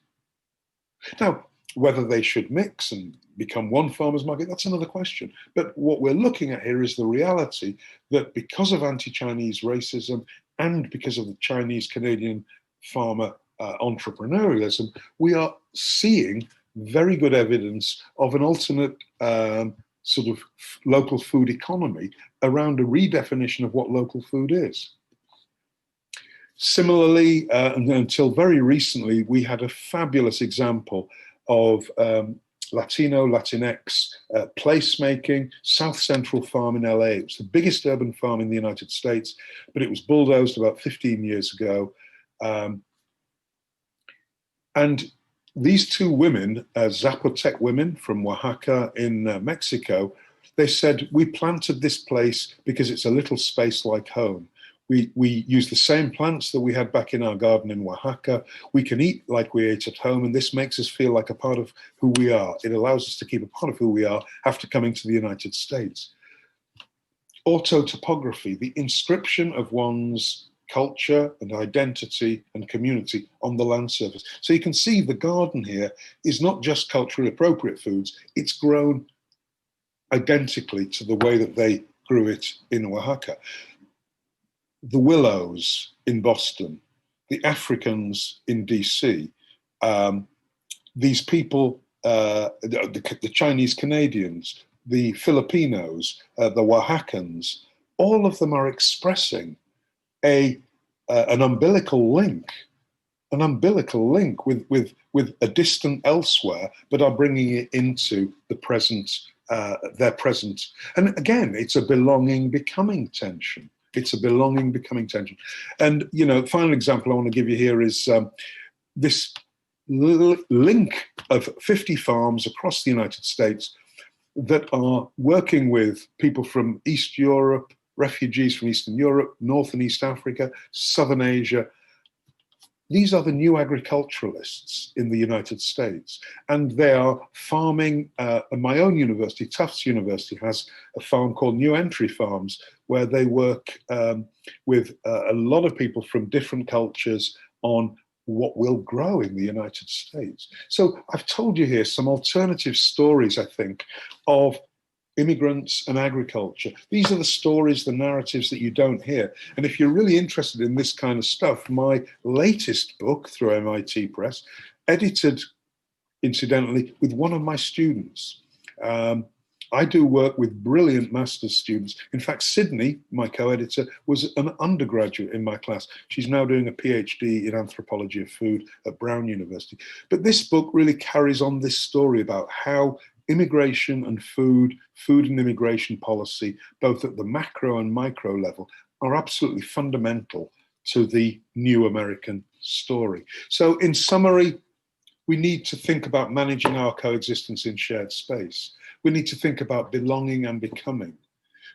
Now, whether they should mix and become one farmers market, that's another question. But what we're looking at here is the reality that because of anti-Chinese racism and because of the Chinese Canadian farmer entrepreneurialism, we are seeing very good evidence of an alternate sort of local food economy around a redefinition of what local food is. Similarly, until very recently, we had a fabulous example of Latino, Latinx placemaking, South Central Farm in LA. It was the biggest urban farm in the United States, but it was bulldozed about 15 years ago. And these two women, Zapotec women from Oaxaca in Mexico, they said, we planted this place because it's a little space like home. We use the same plants that we had back in our garden in Oaxaca. We can eat like we ate at home, and this makes us feel like a part of who we are. It allows us to keep a part of who we are after coming to the United States. Autotopography, the inscription of one's culture and identity and community on the land surface. So you can see the garden here is not just culturally appropriate foods, it's grown identically to the way that they grew it in Oaxaca. The willows in Boston, the Africans in DC, these people, the Chinese Canadians, the Filipinos, the Oaxacans, all of them are expressing an umbilical link with a distant elsewhere, but are bringing it into the present, their present. And again, it's a belonging becoming tension. It's a belonging becoming tension. And, you know, final example I want to give you here is this link of 50 farms across the United States that are working with people from East Europe, refugees from Eastern Europe, North and East Africa, Southern Asia. These are the new agriculturalists in the United States, and they are farming. My own university, Tufts University, has a farm called New Entry Farms, where they work with a lot of people from different cultures on what will grow in the United States. So I've told you here some alternative stories, I think, of immigrants and agriculture. These are the stories, the narratives that you don't hear. And if you're really interested in this kind of stuff, my latest book through MIT Press, edited, incidentally, with one of my students. I do work with brilliant master's students. In fact, Sydney, my co-editor, was an undergraduate in my class. She's now doing a PhD in anthropology of food at Brown University. But this book really carries on this story about how immigration and food and immigration policy, both at the macro and micro level, are absolutely fundamental to the new American story. So in summary, we need to think about managing our coexistence in shared space. We need to think about belonging and becoming.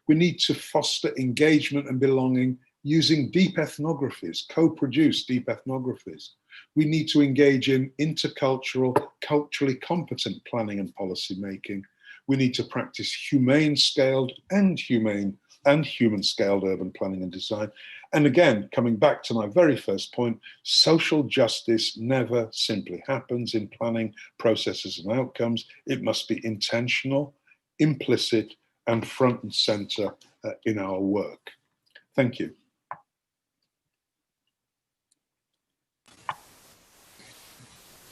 We need to foster engagement and belonging using deep ethnographies, co-produce deep ethnographies. We need to engage in intercultural, culturally competent planning and policy making. We need to practice humane scaled and humane and human-scaled urban planning and design. And again, coming back to my very first point, social justice never simply happens in planning processes and outcomes. It must be intentional, implicit, and front and center in our work. Thank you.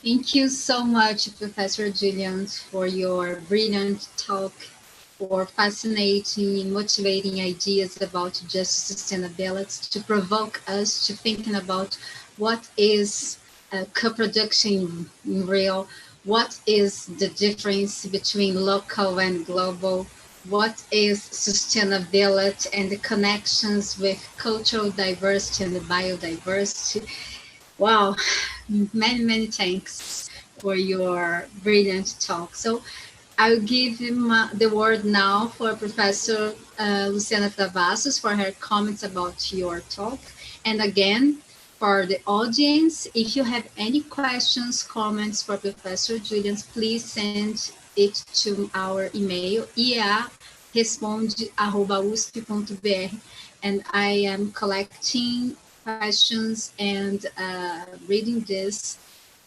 Thank you so much, Professor Julian, for your brilliant talk, for fascinating and motivating ideas about just sustainability, to provoke us to thinking about what is co-production in real, what is the difference between local and global, what is sustainability and the connections with cultural diversity and the biodiversity. Wow, many thanks for your brilliant talk. So I'll give him the word now for Professor Luciana Travassos for her comments about your talk. And again, for the audience, if you have any questions, comments for Professor Julian, please send it to our email, ia responde@usp.br. And I am collecting questions and reading this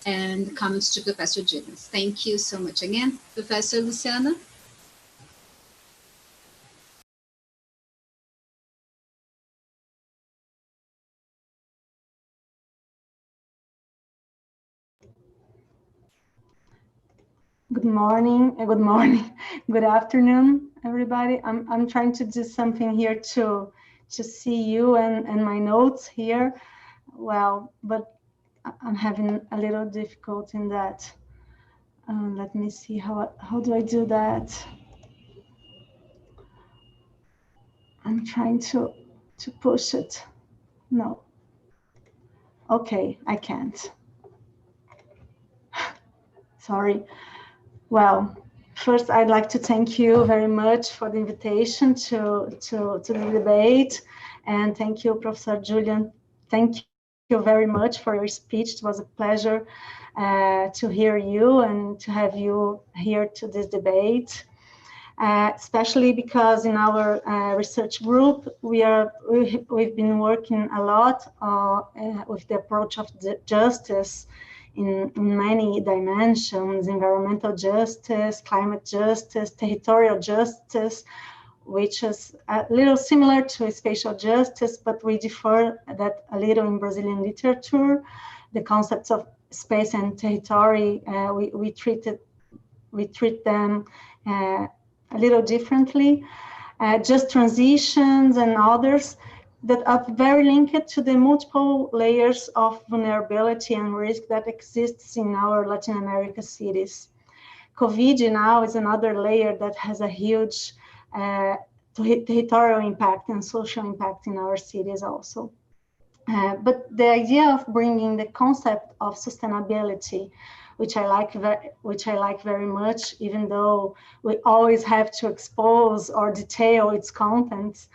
and comments to Professor Julian. Thank you so much again. Professor Luciana. Good morning, good afternoon, everybody. I'm trying to do something here to see you and my notes here. Well, but I'm having a little difficulty in that. Let me see how do I do that. I'm trying to push it. No. Okay, I can't. Sorry. Well, first I'd like to thank you very much for the invitation to the debate, and thank you, Professor Julian. Thank you very much for your speech. It was a pleasure to hear you and to have you here to this debate. Especially because in our research group, we've been working a lot with the approach of justice in many dimensions: environmental justice, climate justice, territorial justice, which is a little similar to spatial justice, but we differ that a little in Brazilian literature. The concepts of space and territory, we treat them a little differently. Just transitions and others that are very linked to the multiple layers of vulnerability and risk that exists in our Latin America cities. COVID now is another layer that has a huge territorial impact and social impact in our cities also. But the idea of bringing the concept of sustainability, which I like very much, even though we always have to expose or detail its contents,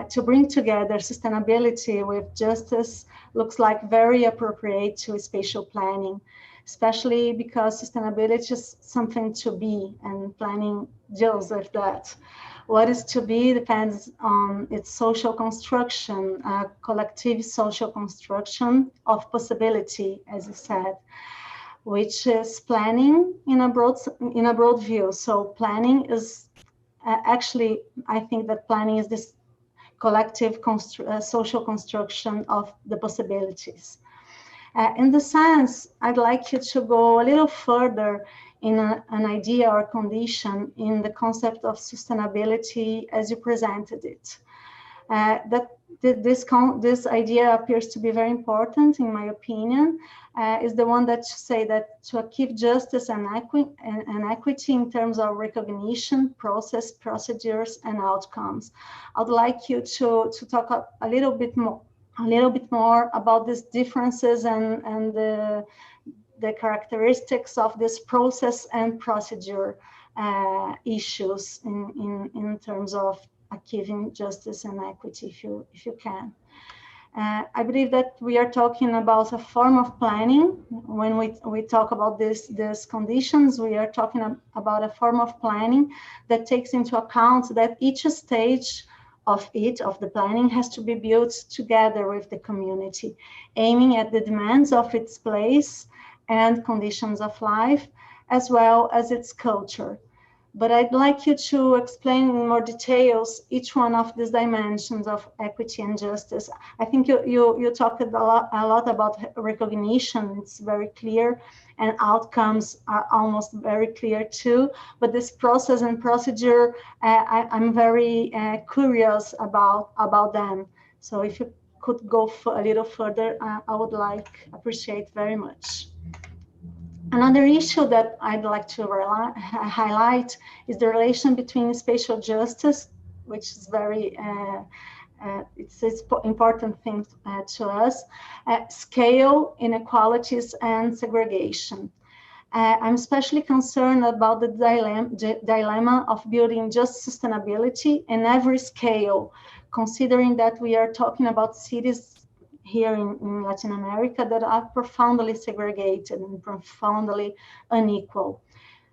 to bring together sustainability with justice looks like very appropriate to spatial planning, especially because sustainability is something to be, and planning deals with that. What is to be depends on its social construction, collective social construction of possibility, as you said, which is planning in a broad view. So planning is actually, I think that planning is this collective social construction of the possibilities. In the sense, I'd like you to go a little further in an idea or condition in the concept of sustainability as you presented it. This idea appears to be very important, in my opinion, is the one that say that to achieve justice and equity in terms of recognition, process, procedures, and outcomes. I'd like you to talk a little bit more about these differences and the characteristics of this process and procedure issues in terms of achieving justice and equity, if you can. I believe that we are talking about a form of planning. When we talk about these conditions, we are talking about a form of planning that takes into account that each stage of the planning, has to be built together with the community, aiming at the demands of its place and conditions of life, as well as its culture. But I'd like you to explain in more details each one of these dimensions of equity and justice. I think you talked a lot about recognition. It's very clear, and outcomes are almost very clear too. But this process and procedure, I'm very curious about them. So if you could go a little further, I would appreciate very much. Another issue that I'd like to highlight is the relation between spatial justice, which is very, it's an important thing to us, scale, inequalities, and segregation. I'm especially concerned about the dilemma of building just sustainability in every scale, considering that we are talking about cities here in Latin America that are profoundly segregated and profoundly unequal,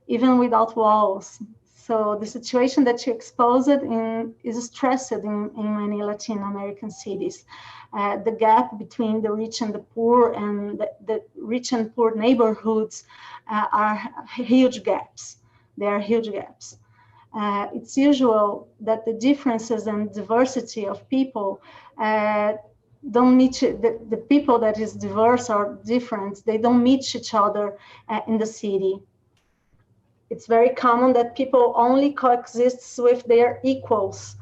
even without walls. So the situation that you exposed is stressed in many Latin American cities. The gap between the rich and the poor, and the rich and poor neighborhoods are huge gaps. They are huge gaps. It's usual that the differences and diversity of people don't meet, the people that is diverse or different, they don't meet each other in the city. It's very common that people only coexist with their equals.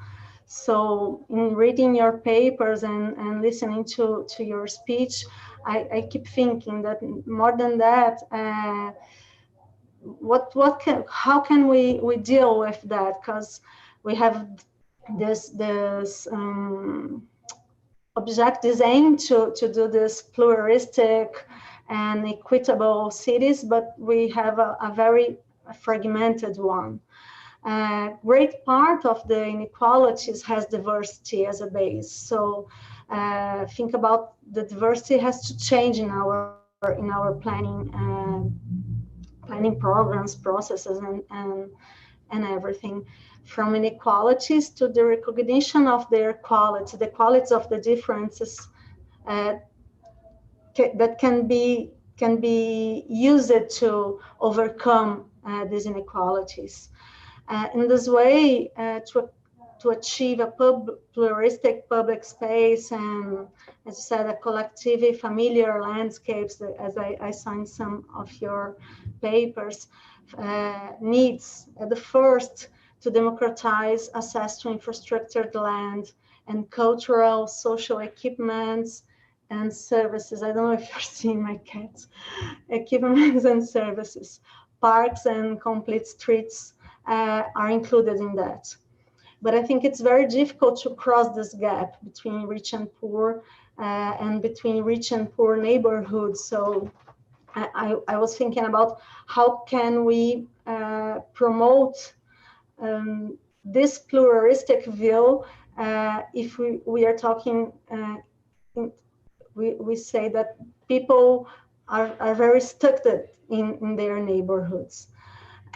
So in reading your papers and listening to your speech, I keep thinking that more than that, how can we deal with that? Because we have this objectives aim to do this pluralistic and equitable cities, but we have a very fragmented one. Great part of the inequalities has diversity as a base. So think about the diversity has to change in our planning programs, processes, and everything. From inequalities to the recognition of their quality, the qualities of the differences that can be used to overcome these inequalities. In this way, to achieve a pluralistic public space and, as you said, a collective familiar landscapes, as I saw in some of your papers, needs at the first to democratize access to infrastructured land and cultural, social equipments and services. I don't know if you're seeing my cats. Equipments and services, parks and complete streets are included in that. But I think it's very difficult to cross this gap between rich and poor and between rich and poor neighborhoods. So I was thinking about how can we promote this pluralistic view if we are talking, we say that people are very stuck in their neighborhoods.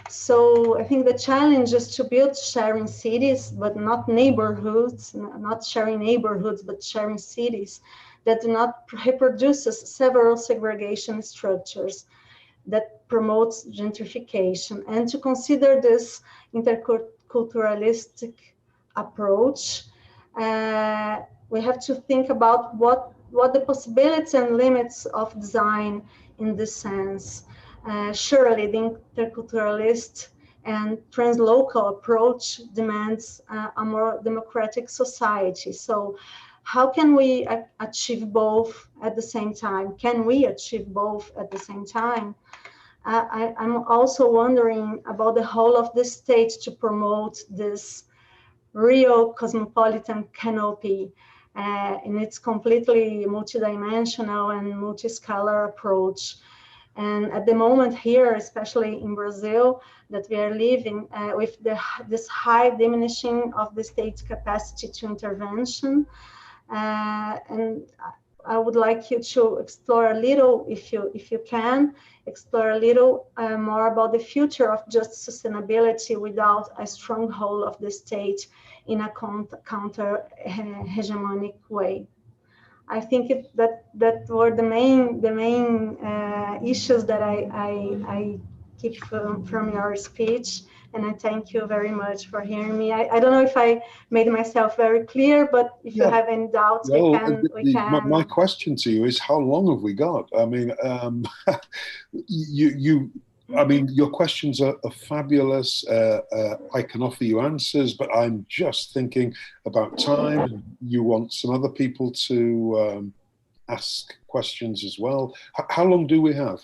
So I think the challenge is to build sharing cities, but not neighborhoods, not sharing neighborhoods, but sharing cities that do not reproduce several segregation structures that promotes gentrification, and to consider this interculturalistic approach, we have to think about what the possibilities and limits of design in this sense. Surely the interculturalist and translocal approach demands a more democratic society. So how can we achieve both at the same time? Can we achieve both at the same time? I'm also wondering about the whole of the state to promote this real cosmopolitan canopy in its completely multidimensional and multiscalar approach. And at the moment here, especially in Brazil, that we are living with this high diminishing of the state's capacity to intervention, and I would like you to explore a little, if you can, explore a little more about the future of just sustainability without a stronghold of the state in a counter hegemonic way. I think that were the main issues that I keep from your speech, and I thank you very much for hearing me. I don't know if I made myself very clear, but if you have any doubts, we can. My question to you is, how long have we got? I mean, I mean, your questions are fabulous. I can offer you answers, but I'm just thinking about time. You want some other people to ask questions as well. How long do we have?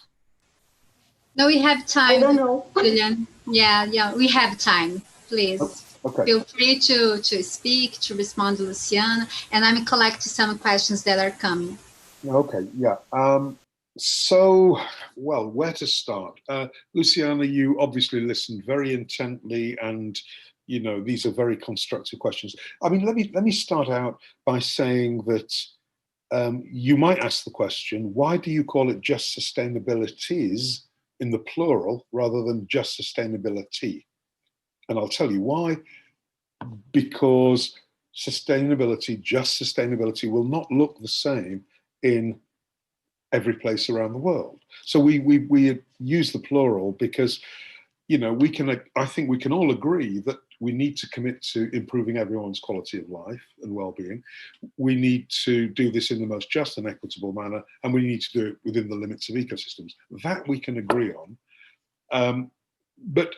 No, we have time. I don't know. Julian. Yeah, we have time. Please. Okay. Feel free to speak, to respond to Luciana, and I'm collecting some questions that are coming. Okay, yeah. So, well, where to start? Luciana, you obviously listened very intently, and you know these are very constructive questions. I mean, let me start out by saying that you might ask the question, why do you call it just sustainabilities in the plural rather than just sustainability? And I'll tell you why. Because sustainability, just sustainability, will not look the same in every place around the world. So we use the plural because, you know, I think we can all agree that we need to commit to improving everyone's quality of life and well-being. We need to do this in the most just and equitable manner, and we need to do it within the limits of ecosystems. That we can agree on. But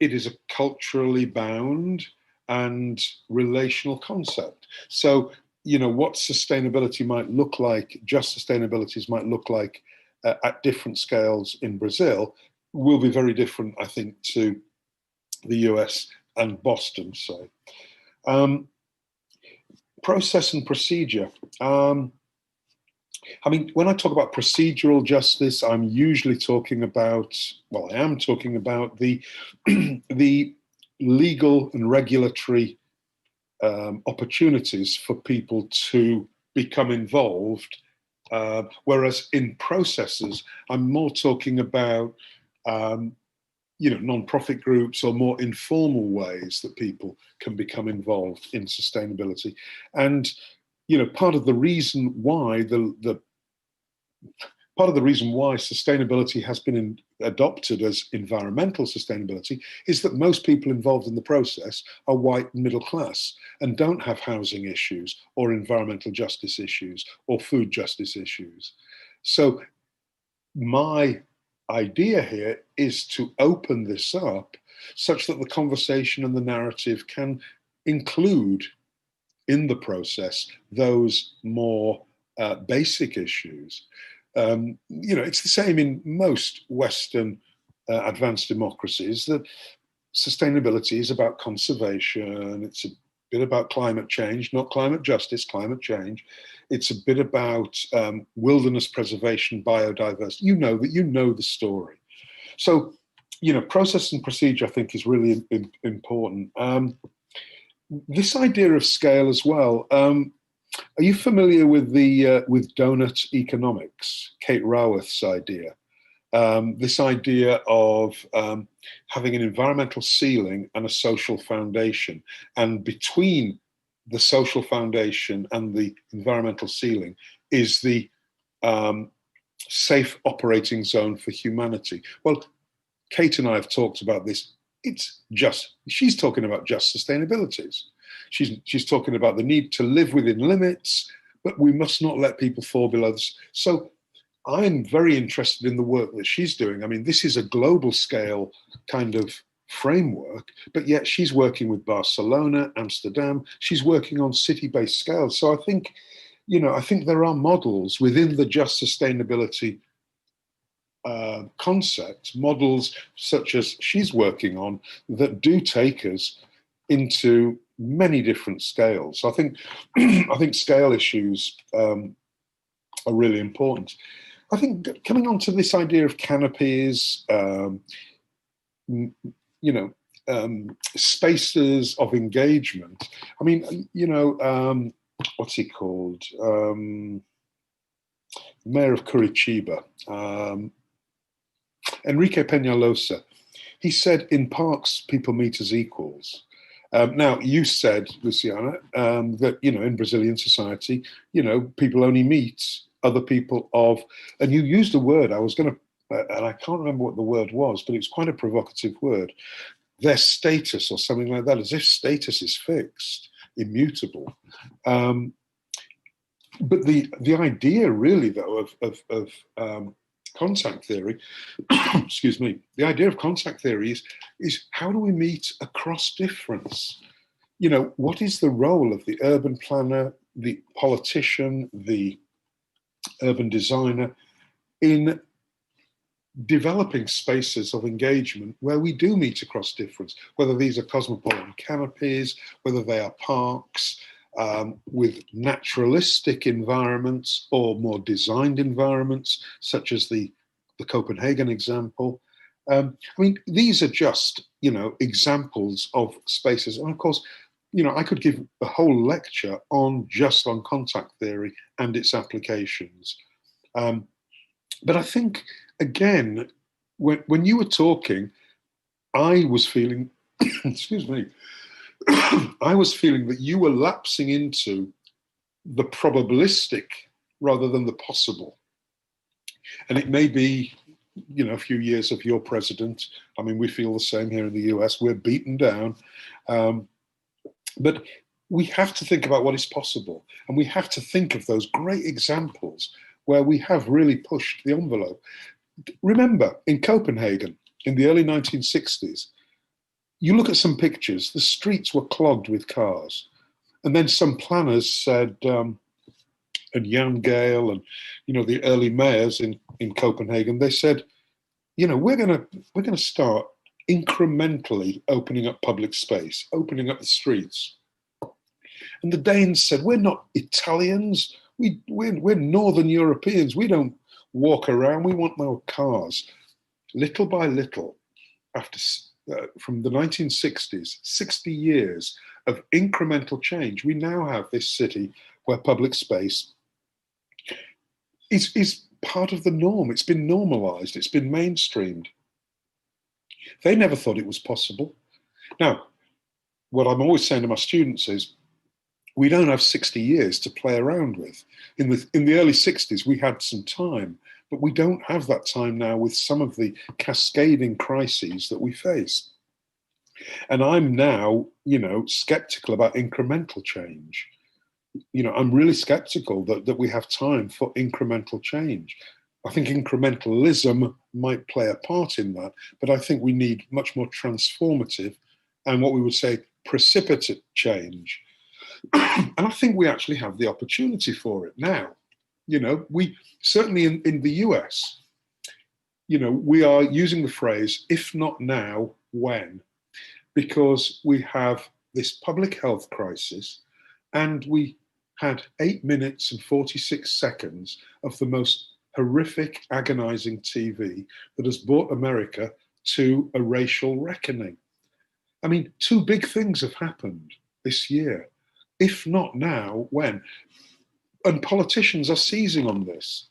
it is a culturally bound and relational concept. So, you know, what sustainability might look like, just sustainabilities might look like at different scales in Brazil will be very different, I think, to the US and Boston, say. Process and procedure. I mean, when I talk about procedural justice, I'm usually talking about, well, I am talking about the, the legal and regulatory opportunities for people to become involved, whereas in processes, I'm more talking about, you know, non-profit groups or more informal ways that people can become involved in sustainability. And, you know, part of the reason why part of the reason why sustainability has been adopted as environmental sustainability is that most people involved in the process are white and middle class and don't have housing issues or environmental justice issues or food justice issues. So my idea here is to open this up such that the conversation and the narrative can include in the process those more basic issues. You know, it's the same in most Western advanced democracies that sustainability is about conservation. It's a bit about climate change, not climate justice, climate change. It's a bit about wilderness preservation, biodiversity. You know the story. So, you know, process and procedure, I think, is really important. This idea of scale as well. Are you familiar with the with donut economics, Kate Raworth's idea? This idea of having an environmental ceiling and a social foundation, and between the social foundation and the environmental ceiling is the safe operating zone for humanity. Well, Kate and I have talked about this. She's talking about just sustainabilities. She's talking about the need to live within limits, but we must not let people fall below this. So I'm very interested in the work that she's doing. I mean, this is a global scale kind of framework, but yet she's working with Barcelona, Amsterdam. She's working on city-based scales. So I think, you know, I think there are models within the just sustainability concept, models such as she's working on that do take us into many different scales. So I think I think scale issues are really important. I think coming on to this idea of canopies, you know, spaces of engagement. I mean, you know, what's he called? mayor of Curitiba, Enrique Peñalosa. He said, in parks, people meet as equals. Now, you said, Luciana, that, in Brazilian society, people only meet other people of, and you used a word, I was going to, and I can't remember what the word was, but it's quite a provocative word, their status or something like that, as if status is fixed, immutable. But the idea really, though, of contact theory, excuse me, the idea of contact theory is how do we meet across difference? What is the role of the urban planner, the politician, the urban designer in developing spaces of engagement where we do meet across difference, whether these are cosmopolitan canopies, whether they are parks, with naturalistic environments or more designed environments, such as the Copenhagen example. These are just, examples of spaces. And of course, I could give a whole lecture on contact theory and its applications. But I think, again, when you were talking, I was feeling, excuse me, I was feeling that you were lapsing into the probabilistic rather than the possible. And it may be, a few years of your president. We feel the same here in the US. We're beaten down. But we have to think about what is possible. And we have to think of those great examples where we have really pushed the envelope. Remember, in Copenhagen, in the early 1960s, you look at some pictures, the streets were clogged with cars. And then some planners said, and Jan Gehl and, the early mayors in Copenhagen, they said, we're going to start incrementally opening up public space, opening up the streets. And the Danes said, we're not Italians, we're Northern Europeans, we don't walk around, we want more cars. Little by little, after from the 1960s, 60 years of incremental change, we now have this city where public space is part of the norm. It's been normalized, it's been mainstreamed. They never thought it was possible. Now, what I'm always saying to my students is, we don't have 60 years to play around with. In the early 60s, we had some time, but we don't have that time now with some of the cascading crises that we face. And I'm now, skeptical about incremental change. I'm really skeptical that we have time for incremental change. I think incrementalism might play a part in that, but I think we need much more transformative and what we would say precipitate change. And I think we actually have the opportunity for it now. We certainly in the US, we are using the phrase, if not now, when? Because we have this public health crisis and we had 8 minutes and 46 seconds of the most horrific, agonizing TV that has brought America to a racial reckoning. Two big things have happened this year. If not now, when? And politicians are seizing on this.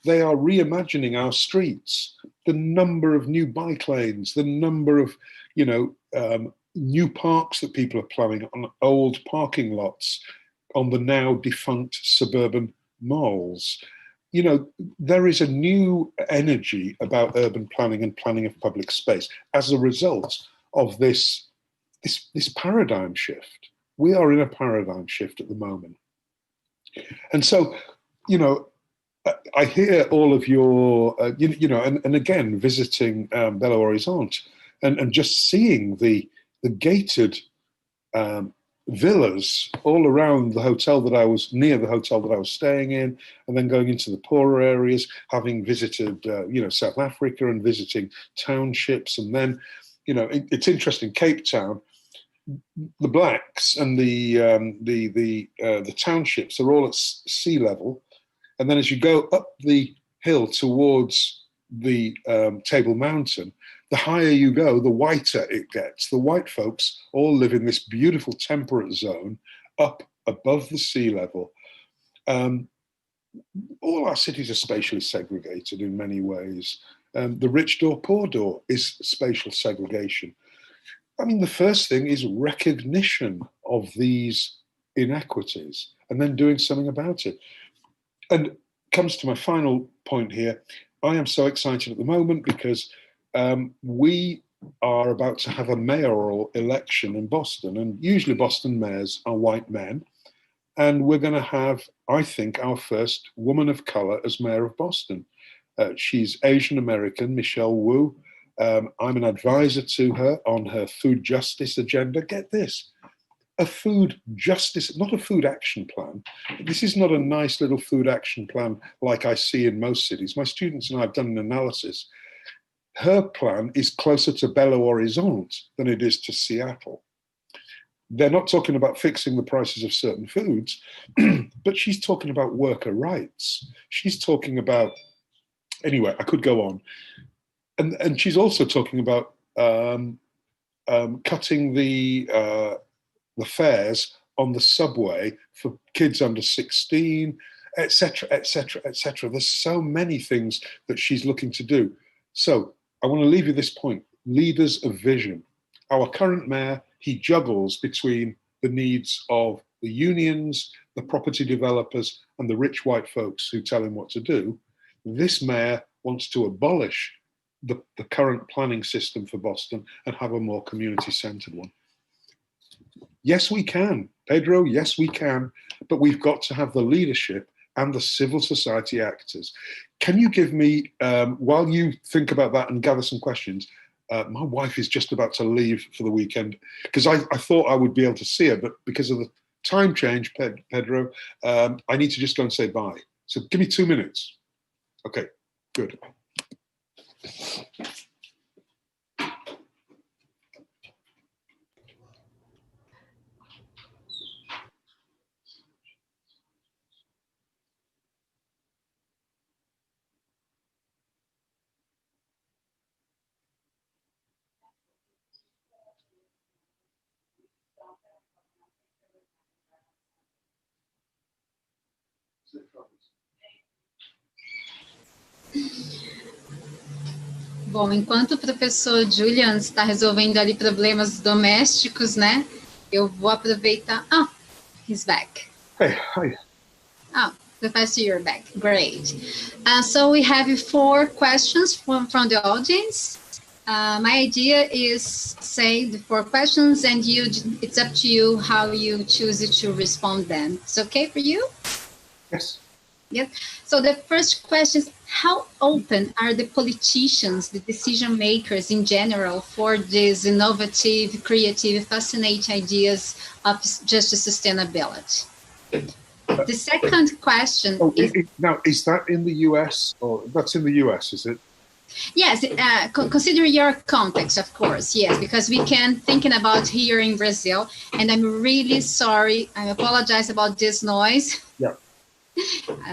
They are reimagining our streets, the number of new bike lanes, the number of, new parks that people are planning on old parking lots, on the now defunct suburban malls. There is a new energy about urban planning and planning of public space as a result of this paradigm shift. We are in a paradigm shift at the moment. And so, I hear all of your, and again, visiting Belo Horizonte and just seeing the gated villas all around the hotel that I was near the hotel that I was staying in, and then going into the poorer areas, having visited, South Africa and visiting townships. And then, it's interesting, Cape Town, the blacks and the townships are all at sea level. And then as you go up the hill towards the Table Mountain, the higher you go, the whiter it gets. The white folks all live in this beautiful temperate zone up above the sea level. all our cities are spatially segregated in many ways. The rich door, poor door is spatial segregation. I mean, the first thing is recognition of these inequities and then doing something about it. And comes to my final point here. I am so excited at the moment because we are about to have a mayoral election in Boston, and usually Boston mayors are white men. And we're going to have, I think, our first woman of color as mayor of Boston. She's Asian American, Michelle Wu. I'm an advisor to her on her food justice agenda. Get this, a food justice, not a food action plan. This is not a nice little food action plan like I see in most cities. My students and I have done an analysis. Her plan is closer to Belo Horizonte than it is to Seattle. They're not talking about fixing the prices of certain foods, but she's talking about worker rights. She's talking about, anyway, I could go on. And she's also talking about cutting the fares on the subway for kids under 16, etc., etc., etc. There's so many things that she's looking to do. So I want to leave you this point: leaders of vision. Our current mayor, he juggles between the needs of the unions, the property developers, and the rich white folks who tell him what to do. This mayor wants to abolish the current planning system for Boston and have a more community-centered one. Yes, we can, Pedro, yes, we can, but we've got to have the leadership and the civil society actors. Can you give me, while you think about that and gather some questions, my wife is just about to leave for the weekend because I thought I would be able to see her, but because of the time change, Pedro, I need to just go and say bye. So give me 2 minutes. Okay, good. Bom, enquanto o professor Julian está resolvendo ali problemas domésticos, né? Eu vou aproveitar. Ah, he's back. Hey, hi. Oh, Professor, you're back. Great. So we have 4 questions from the audience. My idea is say the 4 questions, and it's up to you how you choose to respond them. It's okay for you? Yes. Yes. So the first question is, how open are the politicians, the decision makers in general, for these innovative, creative, fascinating ideas of just sustainability? The second question is... Now, is that in the US? Or that's in the US, is it? Yes, consider your context, of course, yes, because we can thinking about here in Brazil, and I'm really sorry, I apologize about this noise. Yeah.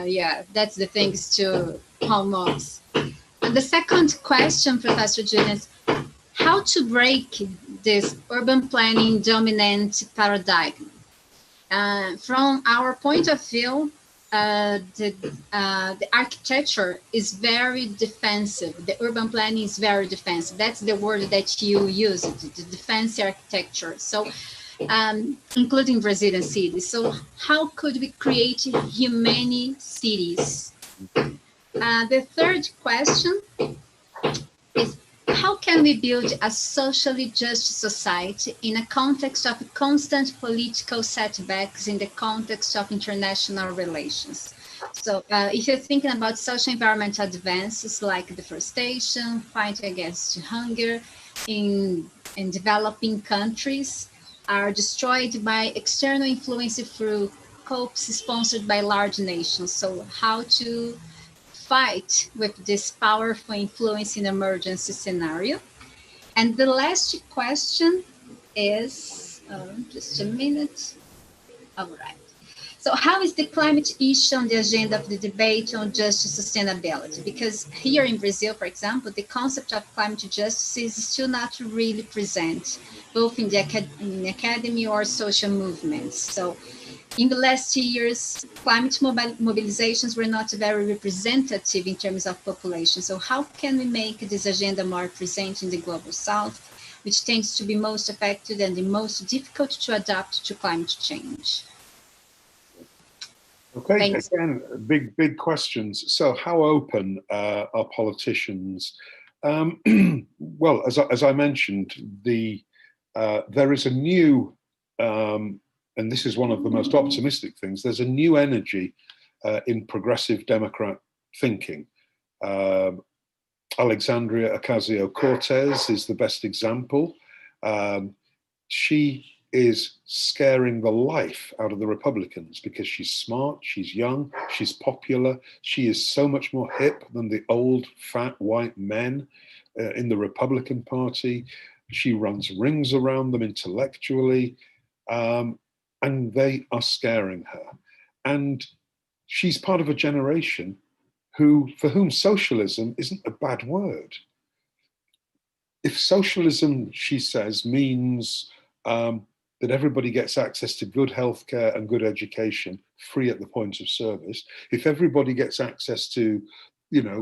Yeah, that's the things to home office. And the second question, Professor Julian, is how to break this urban planning dominant paradigm. From our point of view, the architecture is very defensive. The urban planning is very defensive. That's the word that you use, the defensive architecture. So, including Brazilian cities. So how could we create humane cities? The third question is, how can we build a socially just society in a context of constant political setbacks in the context of international relations? So if you're thinking about social environmental advances like deforestation, fighting against hunger in developing countries, are destroyed by external influence through coups sponsored by large nations. So how to fight with this powerful influence in emergency scenario? And the last question is, just a minute. All right. So how is the climate issue on the agenda of the debate on justice sustainability? Because here in Brazil, for example, the concept of climate justice is still not really present, both in the academy or social movements. So In the last years, climate mobilizations were not very representative in terms of population. So how can we make this agenda more present in the global south, which tends to be most affected and the most difficult to adapt to climate change? Okay, Thanks. again, big questions. So how open are politicians? Well, as I mentioned, there is a new, and this is one of the most optimistic things, there's a new energy in progressive Democrat thinking. Alexandria Ocasio-Cortez is the best example. She is scaring the life out of the Republicans because she's smart, she's young, she's popular. She is so much more hip than the old, fat, white men in the Republican Party. She runs rings around them intellectually, and they are scaring her. And she's part of a generation for whom socialism isn't a bad word. If socialism, she says, means that everybody gets access to good healthcare and good education, free at the point of service, if everybody gets access to,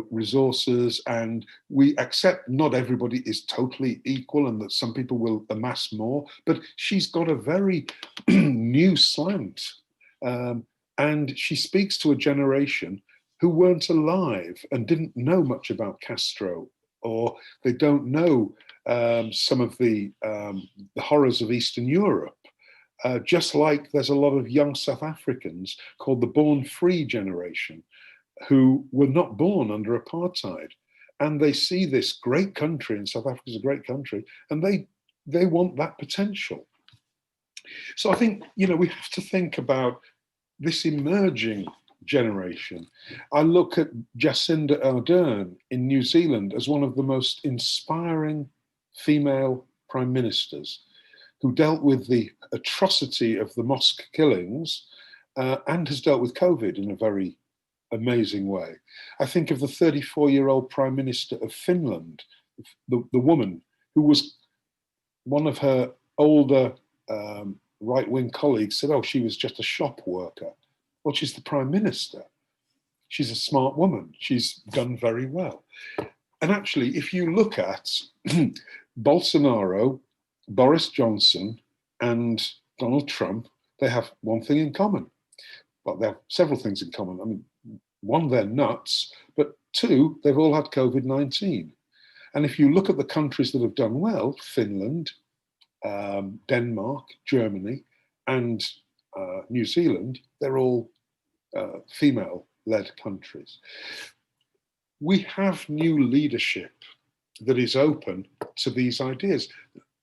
resources, and we accept not everybody is totally equal and that some people will amass more, but she's got a very new slant. And she speaks to a generation who weren't alive and didn't know much about Castro, or they don't know some of the horrors of Eastern Europe. Just like there's a lot of young South Africans called the born free generation who were not born under apartheid. And they see this great country, and South Africa is a great country, and they want that potential. So I think, we have to think about this emerging generation. I look at Jacinda Ardern in New Zealand as one of the most inspiring female prime ministers, who dealt with the atrocity of the mosque killings and has dealt with COVID in a very amazing way. I think of the 34-year-old prime minister of Finland, the woman who was one of her older right-wing colleagues said, oh, she was just a shop worker. Well, she's the prime minister. She's a smart woman. She's done very well. And actually, if you look at Bolsonaro, Boris Johnson, and Donald Trump, they have one thing in common. Well, they have several things in common. I mean, one, they're nuts, but two, they've all had COVID-19. And if you look at the countries that have done well, Finland, Denmark, Germany, and New Zealand, they're all female-led countries. We have new leadership that is open to these ideas.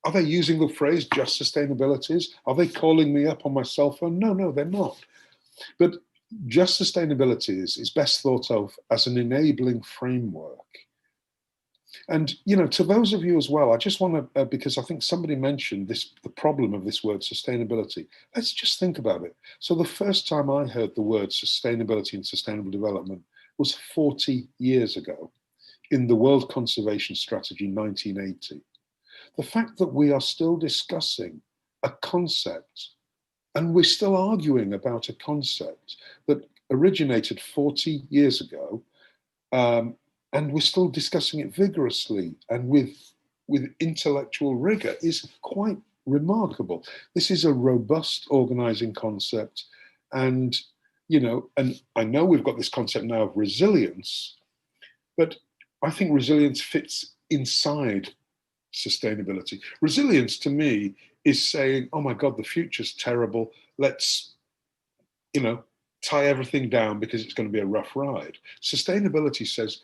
Are they using the phrase just sustainabilities? Are they calling me up on my cell phone? No, they're not. But just sustainabilities is best thought of as an enabling framework. And, to those of you as well, I just want to, because I think somebody mentioned the problem of this word sustainability. Let's just think about it. So the first time I heard the word sustainability and sustainable development was 40 years ago in the World Conservation Strategy 1980. The fact that we are still discussing a concept and we're still arguing about a concept that originated 40 years ago, and we're still discussing it vigorously and with intellectual rigor is quite remarkable. This is a robust organizing concept. And, and I know we've got this concept now of resilience, but I think resilience fits inside sustainability. Resilience to me is saying, oh my God, the future's terrible. Let's, tie everything down because it's going to be a rough ride. Sustainability says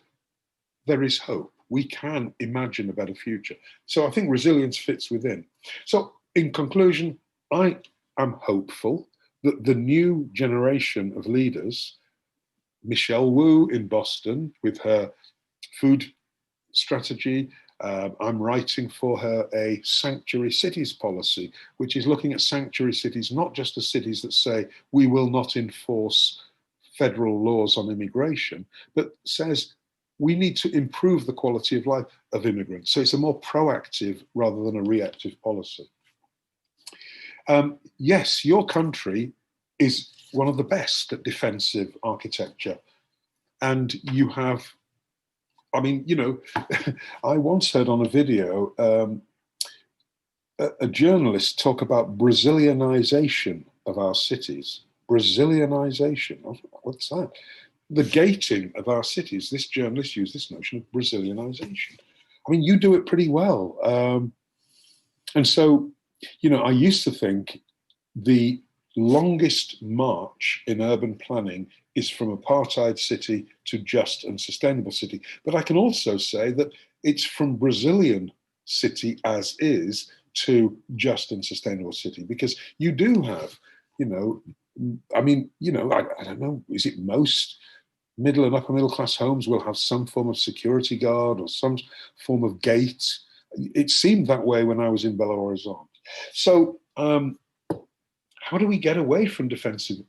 there is hope. We can imagine a better future. So I think resilience fits within. So in conclusion, I am hopeful that the new generation of leaders, Michelle Wu in Boston with her food strategy, I'm writing for her a sanctuary cities policy, which is looking at sanctuary cities, not just as cities that say we will not enforce federal laws on immigration, but says we need to improve the quality of life of immigrants. So it's a more proactive rather than a reactive policy. Yes, your country is one of the best at defensive architecture. And you have, I mean, you know, I once heard on a video a journalist talk about Brazilianization of our cities. Brazilianization, what's that? The gating of our cities. This journalist used this notion of Brazilianization. I mean, you do it pretty well. And so, you know, I used to think the longest march in urban planning is from apartheid city to just and sustainable city. But I can also say that it's from Brazilian city as is to just and sustainable city, because you do have, you know, I mean, you know, I don't know, is it most middle and upper middle class homes will have some form of security guard or some form of gate? It seemed that way when I was in Belo Horizonte. So how do we get away from defensive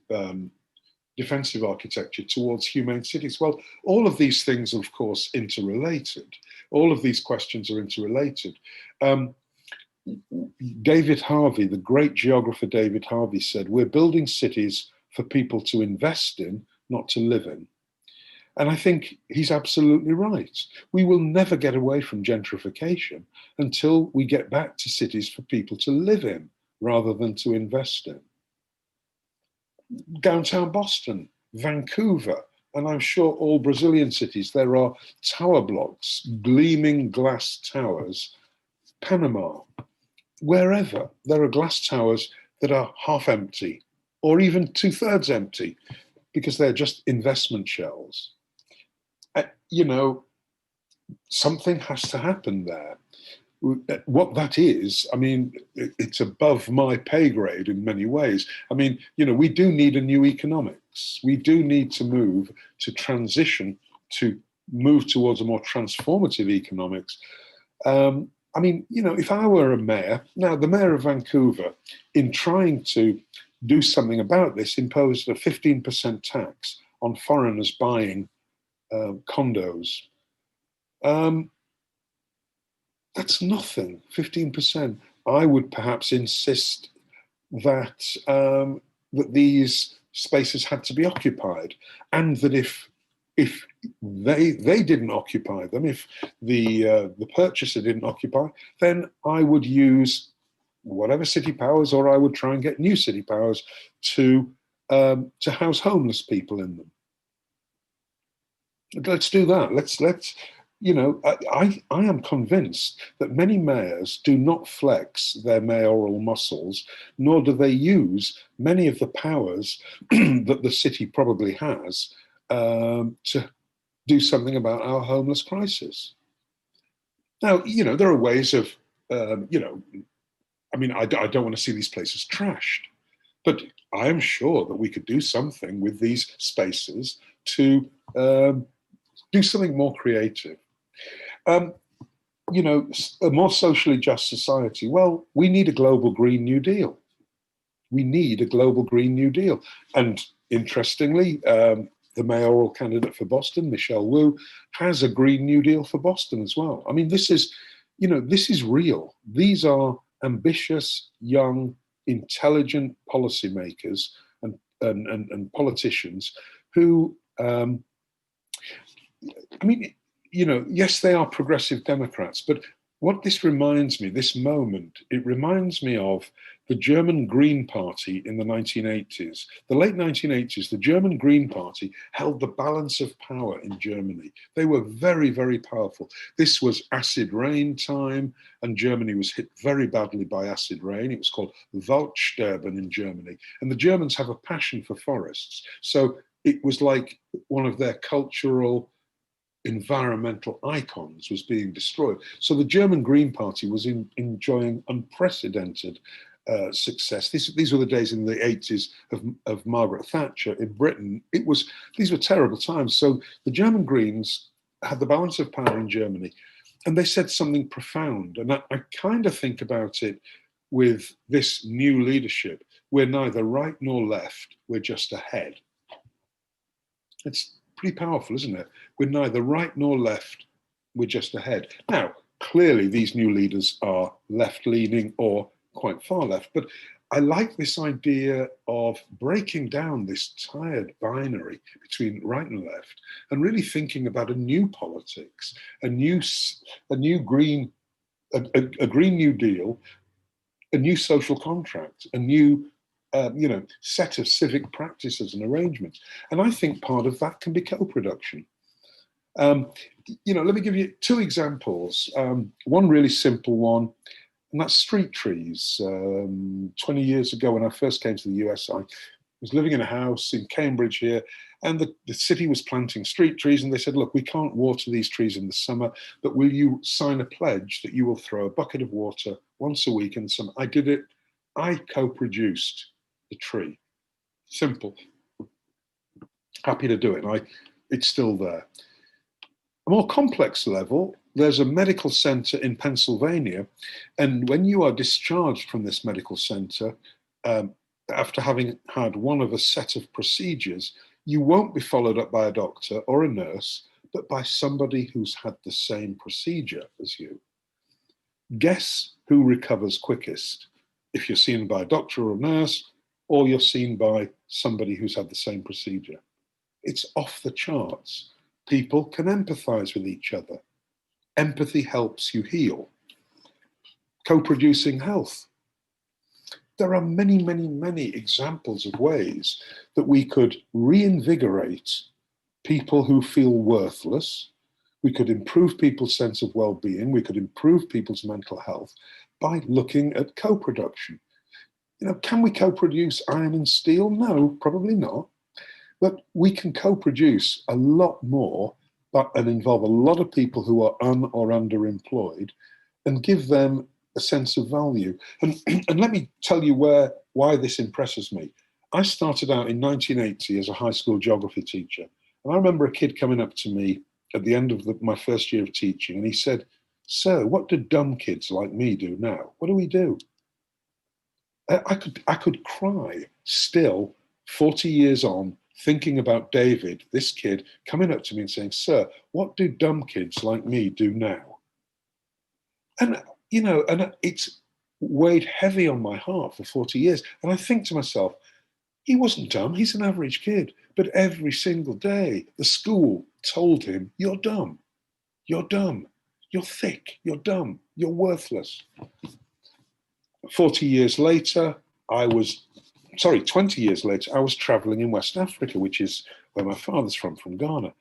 architecture towards humane cities? Well, all of these things are, of course, interrelated. All of these questions are interrelated. David Harvey, the great geographer David Harvey, said, we're building cities for people to invest in, not to live in. And I think he's absolutely right. We will never get away from gentrification until we get back to cities for people to live in rather than to invest in. Downtown Boston, Vancouver, and I'm sure all Brazilian cities, there are tower blocks, gleaming glass towers. Panama, wherever there are glass towers that are half empty or even 2/3 empty because they're just investment shells. You know, something has to happen there. What that is, I mean, it's above my pay grade in many ways. I mean, you know, we do need a new economics. We do need to move towards a more transformative economics. I mean, you know, if I were a mayor, now the mayor of Vancouver, in trying to do something about this, imposed a 15% tax on foreigners buying condos. That's nothing, 15%. I would perhaps insist that that these spaces had to be occupied, and that if they didn't occupy them, if the purchaser didn't occupy, then I would use whatever city powers, or I would try and get new city powers to house homeless people in them. Let's do that. Let's you know, I am convinced that many mayors do not flex their mayoral muscles, nor do they use many of the powers that the city probably has to do something about our homeless crisis. Now, you know, there are ways of, you know, I mean, I don't want to see these places trashed, but I am sure that we could do something with these spaces to do something more creative. You know, a more socially just society. Well, we need a global Green New Deal. We need a global Green New Deal. And interestingly, the mayoral candidate for Boston, Michelle Wu, has a Green New Deal for Boston as well. I mean, this is, you know, this is real. These are ambitious, young, intelligent policymakers and politicians who, I mean, you know, yes, they are progressive Democrats, but what this reminds me, this moment, it reminds me of the German Green Party in the 1980s. The late 1980s, the German Green Party held the balance of power in Germany. They were very, very powerful. This was acid rain time, and Germany was hit very badly by acid rain. It was called Waldsterben in Germany. And the Germans have a passion for forests. So it was like one of their cultural environmental icons was being destroyed. So the German Green Party was enjoying unprecedented success. These were the days in the 80s of Margaret Thatcher in Britain. These were terrible times. So the German Greens had the balance of power in Germany, and they said something profound. And I kind of think about it with this new leadership. We're neither right nor left, we're just ahead. It's pretty powerful, isn't it? We're neither right nor left, we're just ahead. Now, clearly these new leaders are left-leaning or quite far left, but I like this idea of breaking down this tired binary between right and left and really thinking about a new politics, a new green, a Green New Deal, a new social contract, a new set of civic practices and arrangements. And I think part of that can be co-production. Let me give you two examples. One really simple one, and that's street trees. 20 years ago, when I first came to the US, I was living in a house in Cambridge here, and the city was planting street trees, and they said, look, we can't water these trees in the summer, but will you sign a pledge that you will throw a bucket of water once a week in the summer? I did it. I co-produced the tree. Simple. Happy to do it. It's still there. A more complex level, there's a medical center in Pennsylvania, and when you are discharged from this medical center, after having had one of a set of procedures, you won't be followed up by a doctor or a nurse, but by somebody who's had the same procedure as you. Guess who recovers quickest? If you're seen by a doctor or a nurse, or you're seen by somebody who's had the same procedure. It's off the charts. People can empathize with each other. Empathy helps you heal. Co-producing health. There are many, many, many examples of ways that we could reinvigorate people who feel worthless. We could improve people's sense of well-being. We could improve people's mental health by looking at co-production. Can we co-produce iron and steel? No, probably not. But we can co-produce a lot more and involve a lot of people who are or underemployed and give them a sense of value. And let me tell you why this impresses me. I started out in 1980 as a high school geography teacher. And I remember a kid coming up to me at the end of my first year of teaching, and he said, "Sir, what do dumb kids like me do now? What do we do?" I could cry still 40 years on, thinking about David, this kid, coming up to me and saying, "Sir, what do dumb kids like me do now?" And, and it's weighed heavy on my heart for 40 years. And I think to myself, he wasn't dumb, he's an average kid. But every single day, the school told him, "You're dumb, you're dumb, you're thick, you're dumb, you're worthless." 20 years later, I was traveling in West Africa, which is where my father's from Ghana.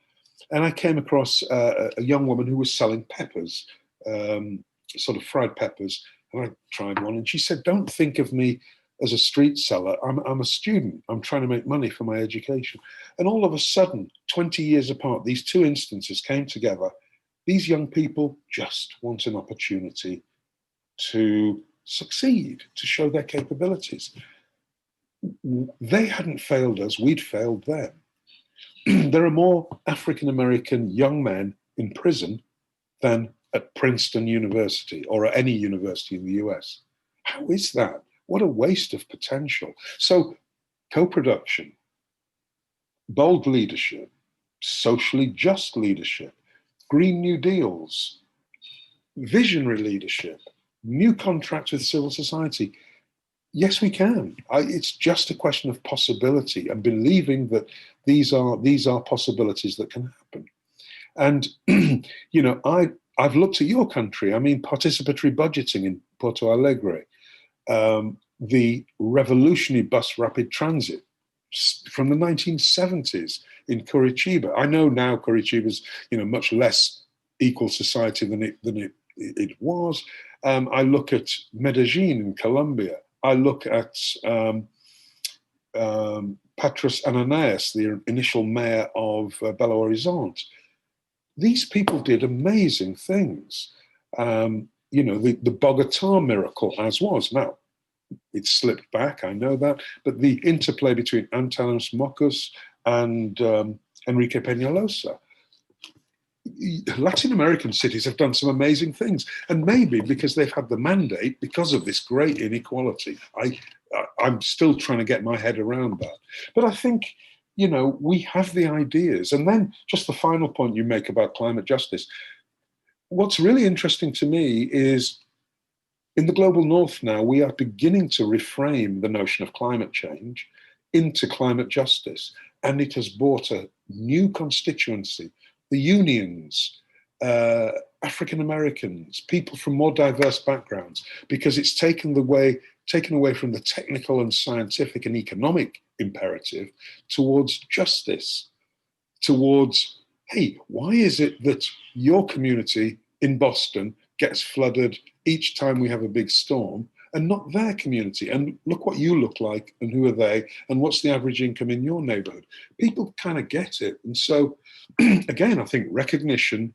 And I came across a young woman who was selling peppers, sort of fried peppers. And I tried one, and she said, "Don't think of me as a street seller. I'm a student. I'm trying to make money for my education." And all of a sudden, 20 years apart, these two instances came together. These young people just want an opportunity to succeed, to show their capabilities. They hadn't failed us, we'd failed them. There are more African-American young men in prison than at Princeton University or at any university in the US. How is that? What a waste of potential. So, co-production, bold leadership, socially just leadership, Green New Deals, visionary leadership, new contracts with civil society. Yes, we can. It's just a question of possibility and believing that these are possibilities that can happen. And I've looked at your country. I mean, participatory budgeting in Porto Alegre, the revolutionary bus rapid transit from the 1970s in Curitiba. I know now Curitiba's much less equal society than it was. I look at Medellin in Colombia. I look at Patros Ananias, the initial mayor of Belo Horizonte. These people did amazing things. The Bogota miracle as was. Now, it slipped back, I know that, but the interplay between Antanas Mockus and Enrique Peñalosa. Latin American cities have done some amazing things, and maybe because they've had the mandate, because of this great inequality. I'm still trying to get my head around that. But I think, we have the ideas. And then just the final point you make about climate justice. What's really interesting to me is In the global north now, we are beginning to reframe the notion of climate change into climate justice. And it has brought a new constituency, the unions, African Americans, people from more diverse backgrounds, because it's taken away from the technical and scientific and economic imperative towards justice, towards, hey, why is it that your community in Boston gets flooded each time we have a big storm and not their community? And look what you look like and who are they and what's the average income in your neighborhood? People kind of get it. And so, again, I think recognition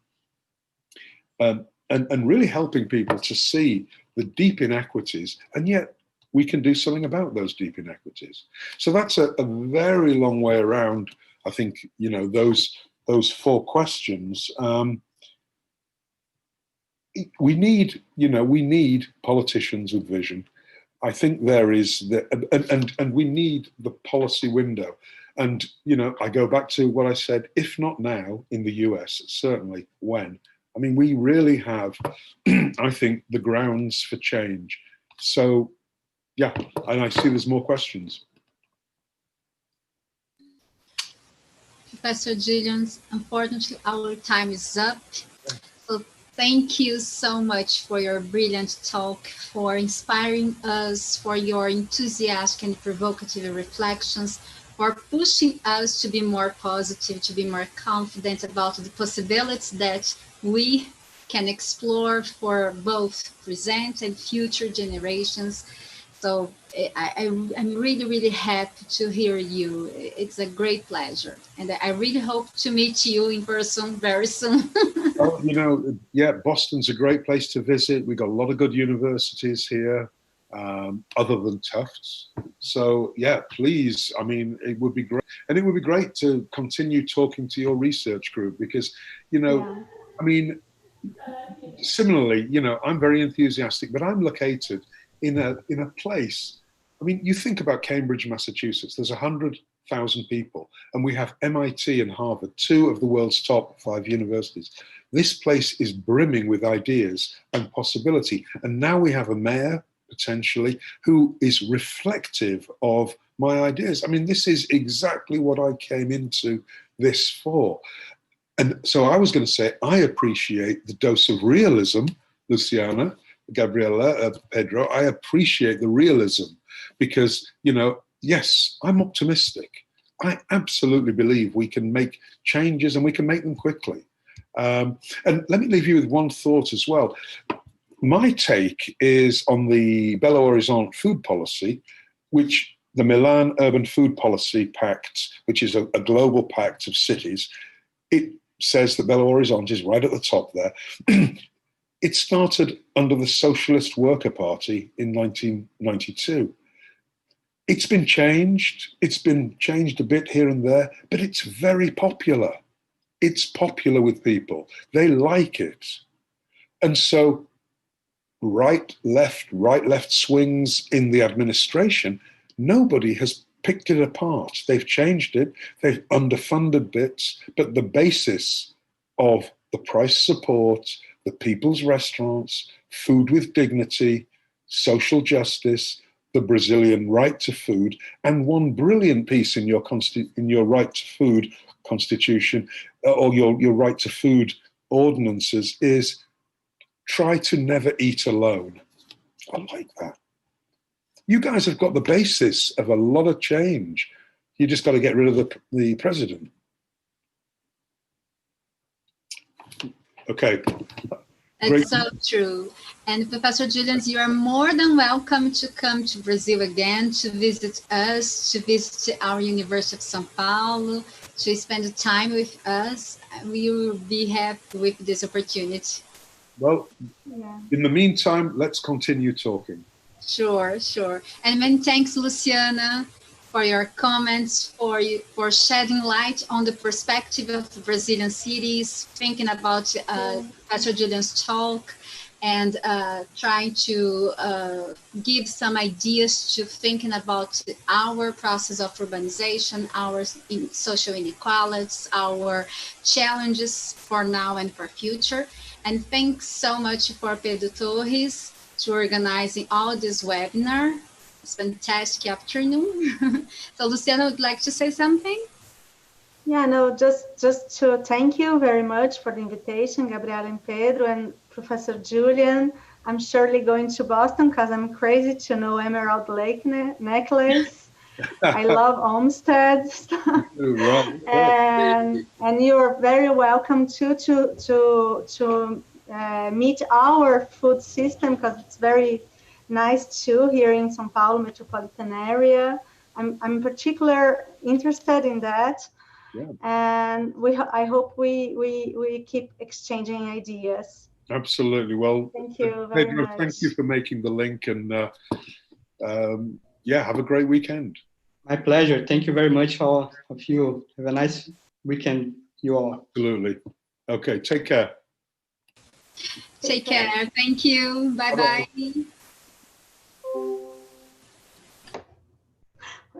and really helping people to see the deep inequities, and yet we can do something about those deep inequities. So that's a very long way around, I think, those 4 questions. We need politicians with vision. I think there is, and we need the policy window. And, I go back to what I said, if not now in the US, certainly when. I mean, we really have, I think, the grounds for change. So, yeah, and I see there's more questions. Professor Julian, unfortunately, our time is up. So thank you so much for your brilliant talk, for inspiring us, for your enthusiastic and provocative reflections, for pushing us to be more positive, to be more confident about the possibilities that we can explore for both present and future generations. So I'm really, really happy to hear you. It's a great pleasure. And I really hope to meet you in person very soon. Oh, yeah, Boston's a great place to visit. We've got a lot of good universities here, other than Tufts. So, yeah, please, I mean, it would be great. And it would be great to continue talking to your research group because, I mean, similarly, I'm very enthusiastic, but I'm located in a place. I mean, you think about Cambridge, Massachusetts, there's 100,000 people, and we have MIT and Harvard, 2 of the world's top 5 universities. This place is brimming with ideas and possibility. And now we have a mayor, potentially, who is reflective of my ideas. I mean, this is exactly what I came into this for. And so I was going to say, I appreciate the dose of realism, Luciana, Gabriela, Pedro. I appreciate the realism because, yes, I'm optimistic. I absolutely believe we can make changes and we can make them quickly. And let me leave you with one thought as well. My take is on the Belo Horizonte food policy, which the Milan Urban Food Policy Pact, which is a global pact of cities, it says that Belo Horizonte is right at the top there. It started under the Socialist Worker Party in 1992. It's been changed. It's been changed a bit here and there, but it's very popular. It's popular with people. They like it. And so right, left swings in the administration, nobody has picked it apart. They've changed it. They've underfunded bits, but the basis of the price support, the people's restaurants, food with dignity, social justice, the Brazilian right to food, and one brilliant piece in your right to food constitution or your right to food ordinances is try to never eat alone. I like that. You guys have got the basis of a lot of change. You just got to get rid of the president. Okay. That's so true. And Professor Julian, you are more than welcome to come to Brazil again, to visit us, to visit our University of São Paulo, to spend time with us. We will be happy with this opportunity. Well, in the meantime, let's continue talking. Sure. And many thanks, Luciana, for your comments, for shedding light on the perspective of the Brazilian cities, thinking about Professor Julian's talk, and trying to give some ideas to thinking about our process of urbanization, our social inequalities, our challenges for now and for future. And thanks so much for Pedro Torres to organizing all this webinar. It's fantastic afternoon. So Luciana would like to say something? Yeah, no, just to thank you very much for the invitation, Gabriela and Pedro and Professor Julian. I'm surely going to Boston because I'm crazy to know Emerald Lake necklace. I love Olmsted. Right. And you're very welcome to meet our food system, because it's very nice too here in São Paulo metropolitan area. I'm particularly interested in that. Yeah. And I hope we keep exchanging ideas. Absolutely. Well, thank you very Pedro, much. thank you for making the link, and yeah, have a great weekend. My pleasure. Thank you very much, all of you. Have a nice weekend, you all. Absolutely. Okay, take care. Take care. Thank you. Bye-bye.